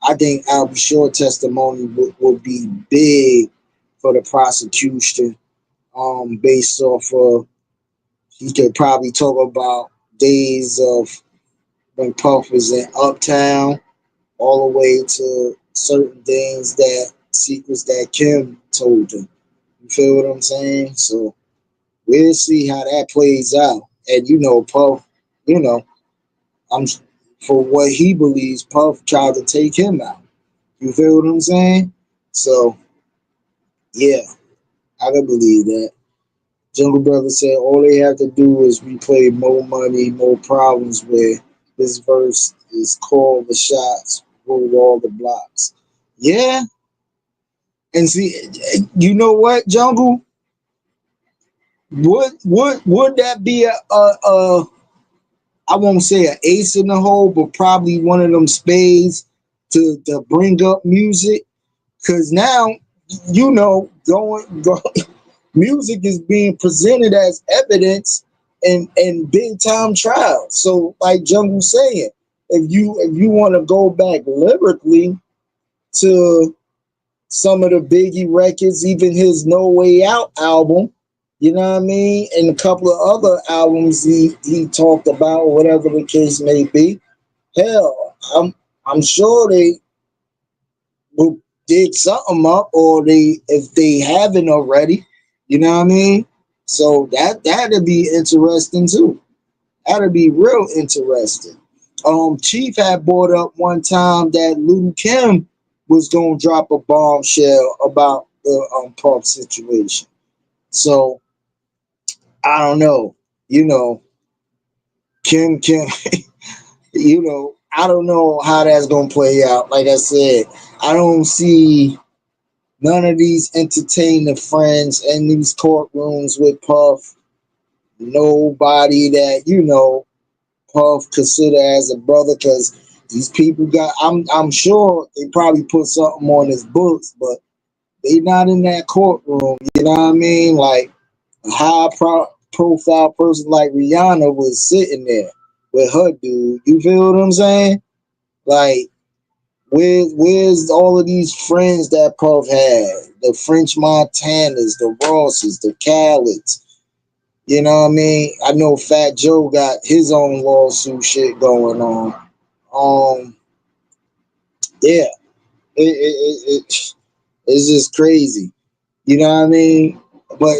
I think I'll be sure testimony would be big for the prosecution, based off of He could probably talk about days of when Puff was in Uptown, all the way to certain things that secrets that Kim told him. You feel what I'm saying? So we'll see how that plays out. And Puff, you know, I'm for what he believes, Puff tried to take him out. You feel what I'm saying? So yeah, I can believe that. Jungle Brother said all they have to do is replay More Money, More Problems, where this verse is called the shots, rule all the blocks. Yeah. And see, you know what, Jungle? Would that be a I won't say an ace in the hole, but probably one of them spades to bring up music? Because now, going music is being presented as evidence in big time trials. So, like Jungle saying, if you want to go back lyrically to some of the Biggie records, even his No Way Out album, you know what I mean, and a couple of other albums he talked about, whatever the case may be. Hell, I'm sure they will dig something up, or they if they haven't already, you know what I mean. So that'd be interesting too. That'd be real interesting. Chief had brought up one time that Lil Kim was gonna drop a bombshell about the Puff situation. So I don't know. You know, Kim, I don't know how that's gonna play out. Like I said, I don't see none of these entertainer friends in these courtrooms with Puff. Nobody that Puff consider as a brother, because these people got. I'm sure they probably put something on his books, but they not in that courtroom. You know what I mean? Like a profile person like Rihanna was sitting there with her dude. You feel what I'm saying? Like, where's all of these friends that Puff had? The French Montanas, the Rosses, the Khaled's. You know what I mean? I know Fat Joe got his own lawsuit shit going on. Yeah, it's just crazy. You know what I mean? But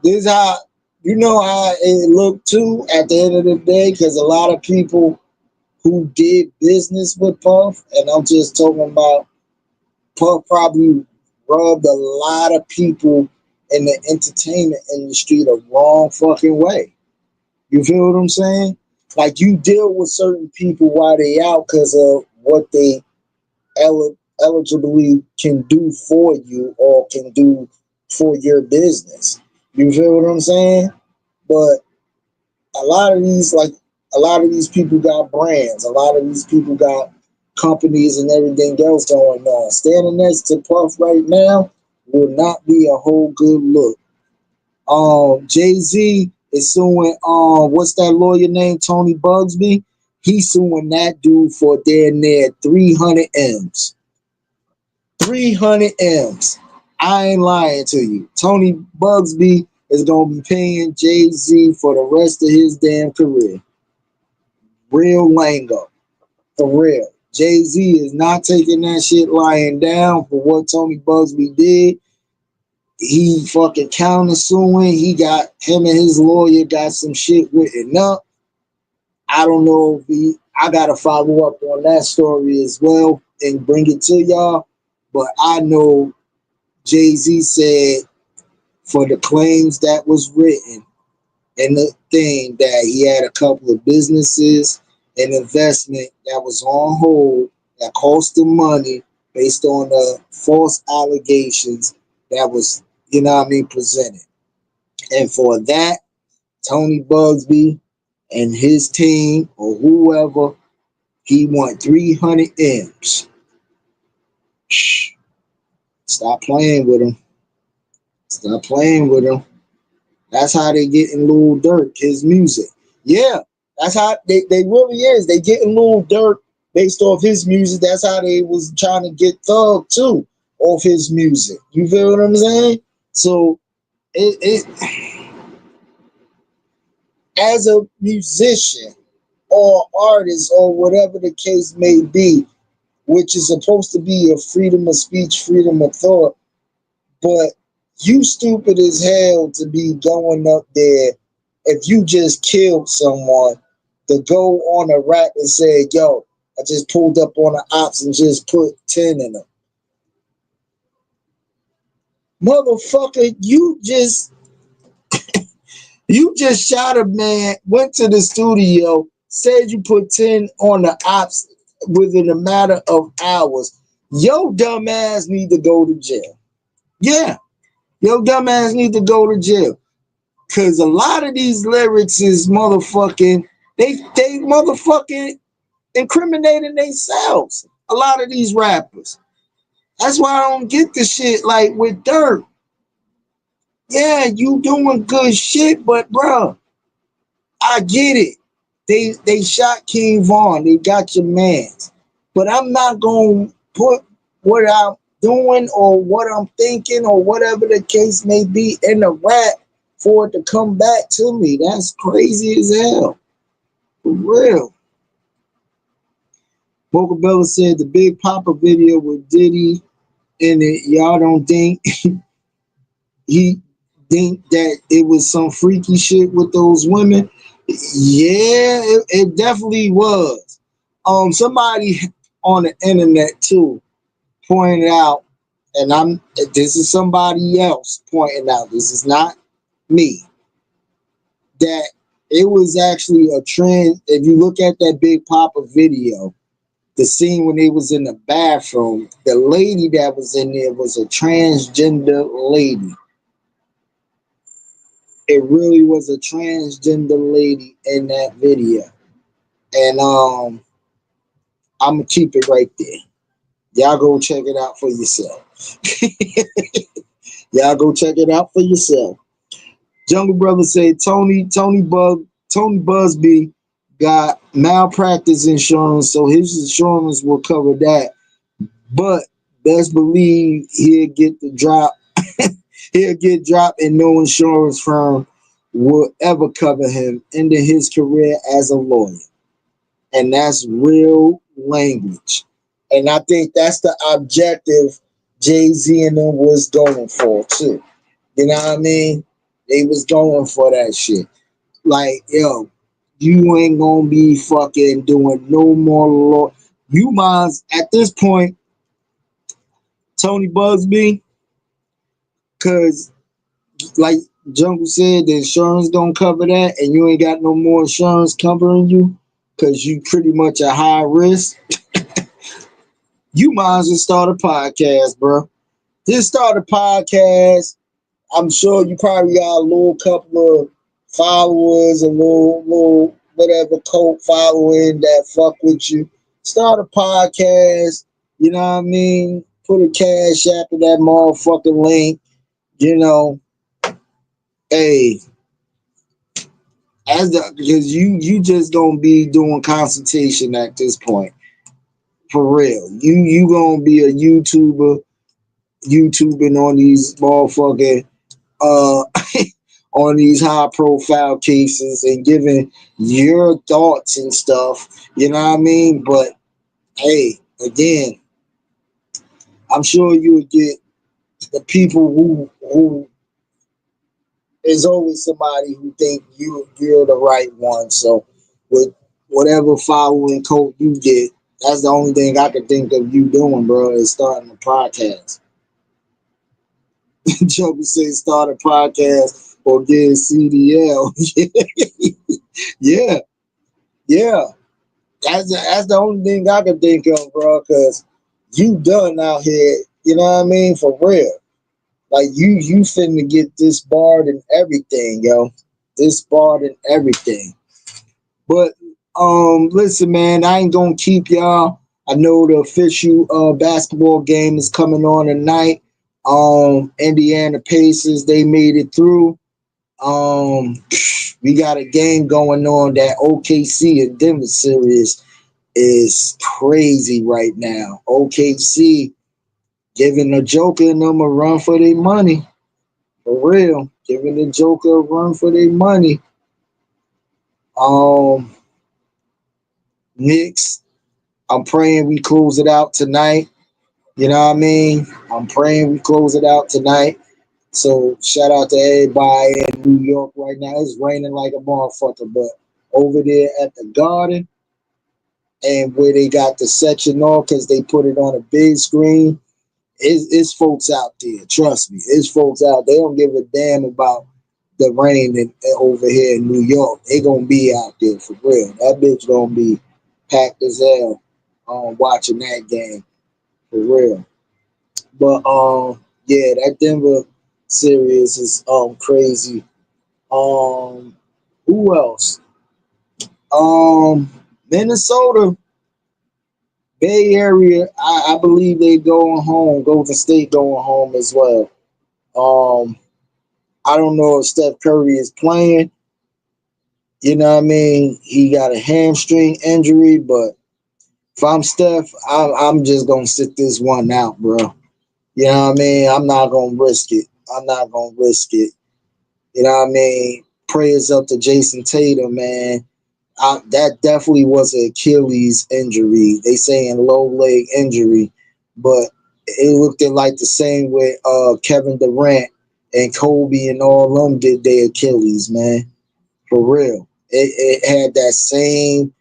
this is how how it looked too at the end of the day, because a lot of people who did business with Puff, and I'm just talking about Puff probably rubbed a lot of people in the entertainment industry the wrong fucking way. You feel what I'm saying? Like, you deal with certain people while they out because of what they eligibly can do for you or can do for your business. You feel what I'm saying? But a lot of these, like, a lot of these people got brands. A lot of these people got companies and everything else going on. Standing next to Puff right now will not be a whole good look. Jay-Z is suing what's that lawyer named Tony Bugsby? He's suing that dude for damn near 300 M's. 300 M's. I ain't lying to you. Tony Bugsby is gonna be paying Jay-Z for the rest of his damn career. Real lingo. For real. Jay-Z is not taking that shit lying down for what Tony Bugsby did. He fucking countersuing. He got him and his lawyer got some shit written up. I don't know if I gotta follow up on that story as well and bring it to y'all. But I know Jay-Z said for the claims that was written and the thing that he had a couple of businesses and investment that was on hold that cost him money based on the false allegations that was, presented. And for that, Tony Bugsby and his team or whoever, he want 300 M's. Shh. Stop playing with him. Stop playing with him. That's how they getting Lil Durk, his music. Yeah, that's how they really is. They getting Lil Durk based off his music. That's how they was trying to get Thug too off his music. You feel what I'm saying? So it as a musician or artist or whatever the case may be, which is supposed to be a freedom of speech, freedom of thought, but you stupid as hell to be going up there if you just killed someone to go on a rap and say, yo, I just pulled up on the ops and just put 10 in them. Motherfucker, you just shot a man, went to the studio, said you put 10 on the ops within a matter of hours. Your dumb ass need to go to jail. Yeah, your dumb ass need to go to jail. Cause a lot of these lyrics is motherfucking, they motherfucking incriminating themselves. A lot of these rappers. That's why I don't get the shit like with Dirt. Yeah, you doing good shit, but bro, I get it. They shot King Vaughn. They got your mans. But I'm not gonna put what I'm doing or what I'm thinking or whatever the case may be in the rap for it to come back to me. That's crazy as hell. For real. Boca Bella said the Big Papa video with Diddy in it, y'all don't think he think that it was some freaky shit with those women? Yeah, it definitely was. Somebody on the internet too pointed out, and this is somebody else pointing out, this is not me, that it was actually a trend. If you look at that Big Papa video, the scene when they was in the bathroom, the lady that was in there was a transgender lady. It really was a transgender lady in that video. And I'm gonna keep it right there. Y'all go check it out for yourself. Y'all go check it out for yourself. Jungle Brother said Tony Busby got malpractice insurance, so his insurance will cover that. But best believe he'll get the drop. He'll get dropped and no insurance firm will ever cover him into his career as a lawyer. And that's real language. And I think that's the objective Jay-Z and them was going for too. You know what I mean? They was going for that shit. Like, yo, you ain't gonna be fucking doing no more law. You might, at this point, Tony Busby, because like Jungle said, the insurance don't cover that, and you ain't got no more insurance covering you because you pretty much a high risk. You might as well start a podcast, bro. Just start a podcast. I'm sure you probably got a little couple of followers, a little whatever cult following that fuck with you. Start a podcast. You know what I mean? Put a cash app in that motherfucking link. You know, hey, because you just gonna be doing consultation at this point. For real. You gonna be a YouTubing on these motherfucking on these high profile cases and giving your thoughts and stuff, you know what I mean? But hey, again, I'm sure you'll get the people who there's always somebody who think you're the right one. So with whatever following code you get, that's the only thing I can think of you doing, bro, is starting a podcast. Joker says start a podcast or get CDL. yeah, yeah. That's the only thing I can think of, bro, because you done out here, you know what I mean? For real. Like you finna get disbarred and everything, yo. Disbarred and everything. But listen, man, I ain't gonna keep y'all. I know the official basketball game is coming on tonight. Indiana Pacers, they made it through. We got a game going on. That OKC and Denver series is crazy right now. OKC giving the Joker and them a run for their money. For real. Giving the Joker a run for their money.
Um, Knicks, I'm praying we close it out tonight. You know what I mean? I'm praying we close it out tonight. So shout out to everybody in New York right now. It's raining like a motherfucker, but over there at the Garden and where they got the section off because they put it on a big screen, it's folks out there. Trust me, it's folks out. They don't give a damn about the rain over here in New York. They gonna be out there for real. That bitch gonna be packed as hell watching that game for real. But yeah, that Denver series is crazy. Who else? Minnesota Bay Area. I believe they going home. Golden State going home as well. Um, I don't know if Steph Curry is playing. You know what I mean? He got a hamstring injury, but if I'm Steph, I'm just gonna sit this one out, bro. You know what I mean? I'm not gonna risk it. I'm not gonna risk it. You know what I mean? Prayers up to Jason Tatum, man. That definitely was an Achilles injury. They saying low leg injury, but it looked like the same with Kevin Durant and Kobe and all them did their Achilles, man. For real. It had that same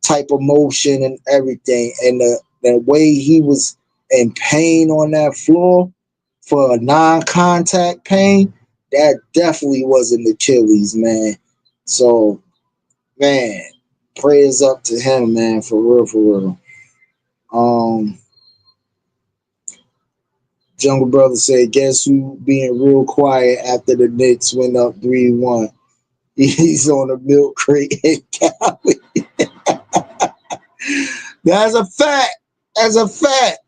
type of motion and everything. And the way he was in pain on that floor for a non-contact pain, that definitely was an Achilles, man. So, man, prayers up to him, man, for real, for real. Um, Jungle Brother said, guess who being real quiet after the Knicks went up 3-1? He's on a milk crate in Cali. That's a fact. That's a fact.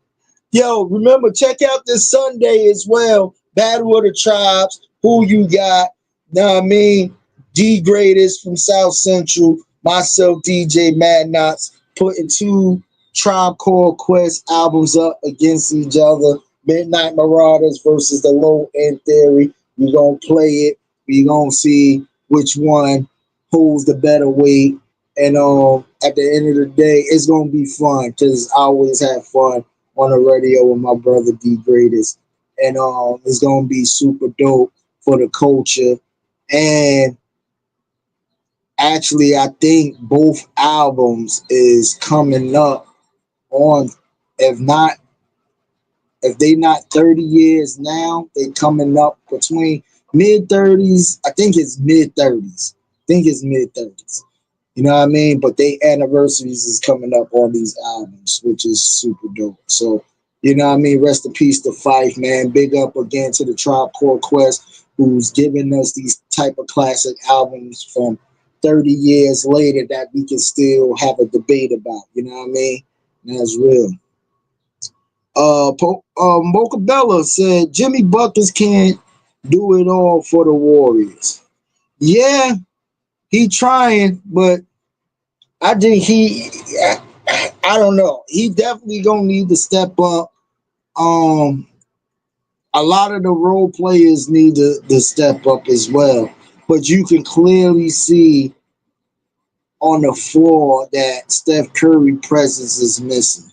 Yo, remember, check out this Sunday as well. Battle of the Tribes. Who you got? Know what I mean? D Greatest from South Central. Myself, DJ Mad Knots, putting two Tribe Called Quest albums up against each other. Midnight Marauders versus the Low End Theory. We're going to play it. We're going to see which one holds the better weight. And at the end of the day, it's going to be fun because I always have fun on the radio with my brother D Greatest. And it's going to be super dope for the culture. And actually, I think both albums is coming up on, if not, if they not 30 years now, they coming up between mid 30s. I think it's mid 30s. I think it's mid 30s. You know what I mean? But they anniversaries is coming up on these albums, which is super dope. So, you know what I mean? Rest in peace to Fife, man. Big up again to the Tribe Called Quest, who's giving us these type of classic albums from 30 years later that we can still have a debate about. You know what I mean? And that's real. Mocha Bella said Jimmy Buckets can't do it all for the Warriors. Yeah, he trying, but I think I don't know. He definitely gonna need to step up. A lot of the role players need to step up as well. But you can clearly see on the floor that Steph Curry presence is missing.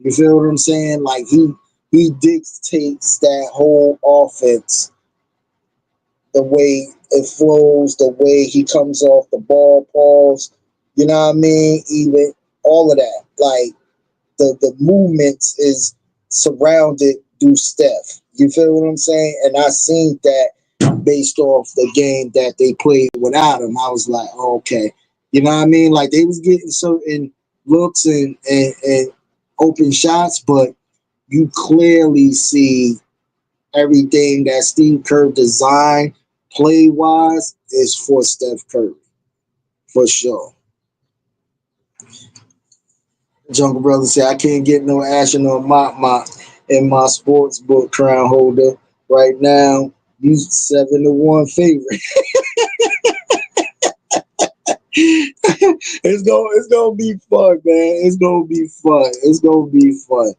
You feel what I'm saying? Like he dictates that whole offense, the way it flows, the way he comes off the ball, pause. You know what I mean? Even all of that. Like the movements is surrounded through Steph. You feel what I'm saying? And I seen that based off the game that they played without him. I was like, oh, okay. You know what I mean? Like they was getting certain looks and open shots, but you clearly see everything that Steve Kerr designed play wise is for Steph Curry. For sure. Jungle Brother said, I can't get no action on my sports book crown holder right now. You 7-1 favorite. It's gonna be fun, man. It's gonna be fun. It's gonna be fun.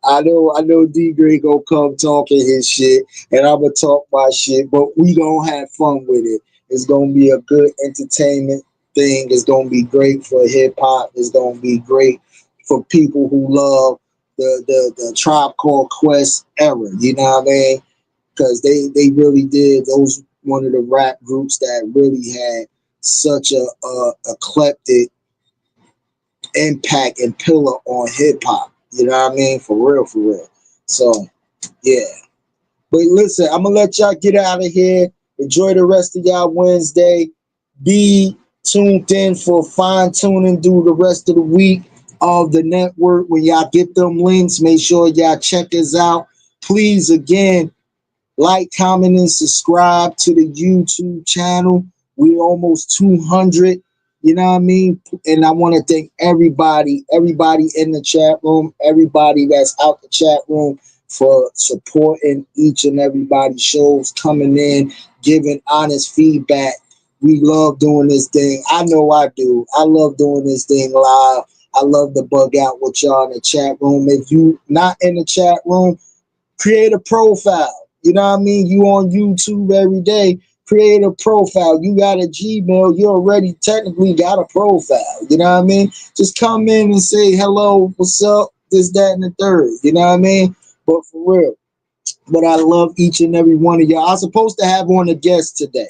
I know D Gray gonna come talking his shit, and I'm gonna talk my shit, but we gonna have fun with it. It's gonna be a good entertainment. thing. It's gonna be great for hip hop. It's gonna be great for people who love the Tribe Called Quest era. You know what I mean? Because they really did. Those one of the rap groups that really had such a eclectic impact and pillar on hip hop. You know what I mean? For real, for real. So yeah. But listen, I'm gonna let y'all get out of here. Enjoy the rest of y'all Wednesday. Be tuned in for fine tuning through the rest of the week of the network. When y'all get them links, make sure y'all check us out. Please, again, like, comment, and subscribe to the YouTube channel. We're almost 200. You know what I mean? And I want to thank everybody in the chat room, everybody that's out the chat room for supporting each and everybody's shows, coming in, giving honest feedback. We love doing this thing. I know I do. I love doing this thing live. I love to bug out with y'all in the chat room. If you not in the chat room, create a profile. You know what I mean? You on YouTube every day, create a profile. You got a Gmail, you already technically got a profile. You know what I mean? Just come in and say hello, what's up, this, that, and the third. You know what I mean? But for real. But I love each and every one of y'all. I was supposed to have on a guest today.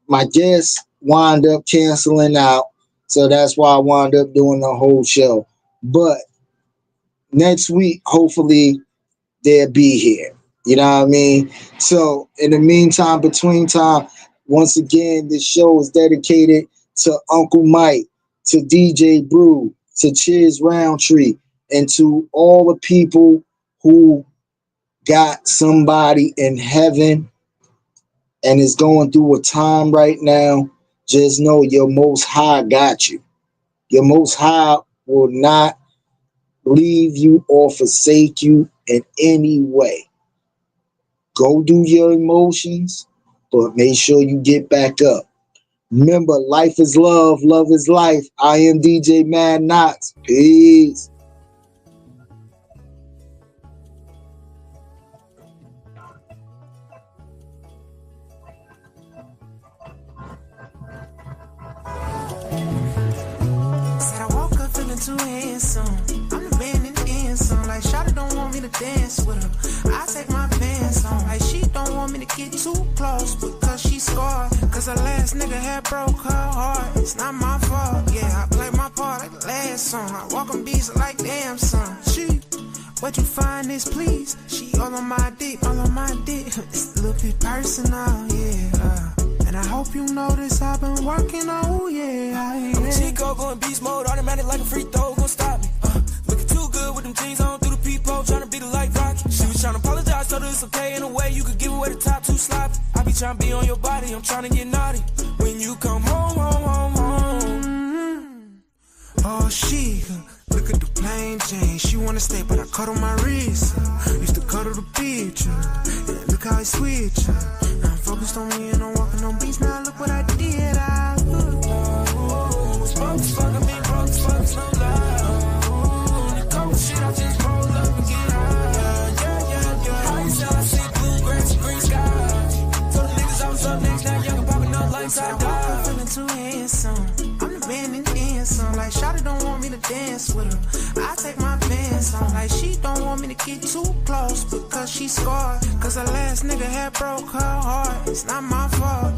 My guest wound up canceling out. So that's why I wound up doing the whole show. But next week, hopefully, they'll be here. You know what I mean? So in the meantime, between time, once again, this show is dedicated to Uncle Mike, to DJ Brew, to Chiz Roundtree, and to all the people who got somebody in heaven and is going through a time right now. Just know your Most High got you. Your Most High will not leave you or forsake you in any way. Go do your emotions, but make sure you get back up. Remember, life is love, love is life. I am DJ Mad Knox. Peace.
Said I woke up feeling too handsome. I'm the man in the end song. Like Shawty don't want me to dance with her. I take my pants on. Like she don't want me to get too close because she scarred. Cause her last nigga had broke her heart. It's not my fault. Yeah, I play my part like the last song. I walk on beats like damn son. She, what you find this please? She all on my dick, all on my dick. It's a little bit personal, yeah. And I hope you notice I've been working, oh yeah. I'm a Chico going beast mode, automatic like a free throw, gon' stop me. Looking too good with them jeans on through the peephole, tryna beat it like Rocky. She was tryna apologize, told her it's okay in a way you could give away the top too sloppy. I be tryna be on your body, I'm tryna get naughty. When you come home, home, home, home. Oh she, look at the plain Jane. She wanna stay, but I cut on my wrist. Used to cuddle the bitch. Yeah, look how I switch. Now I'm focused on me and I'm walking on beats. Now look what I did. Was broke as fuck, I mean broke as fuck, it's no lie. The cold shit, I just roll up and get high. Yeah. How you tell I see blue grass and green skies? Told the niggas I was up next, now young and popping up like I died. Feeling too handsome. I'm the man in the end song. Like Shawty don't want me to dance with her. I take my pants on. Like she don't want me to get too close because she scarred. Cause her last nigga had broke her heart. It's not my fault.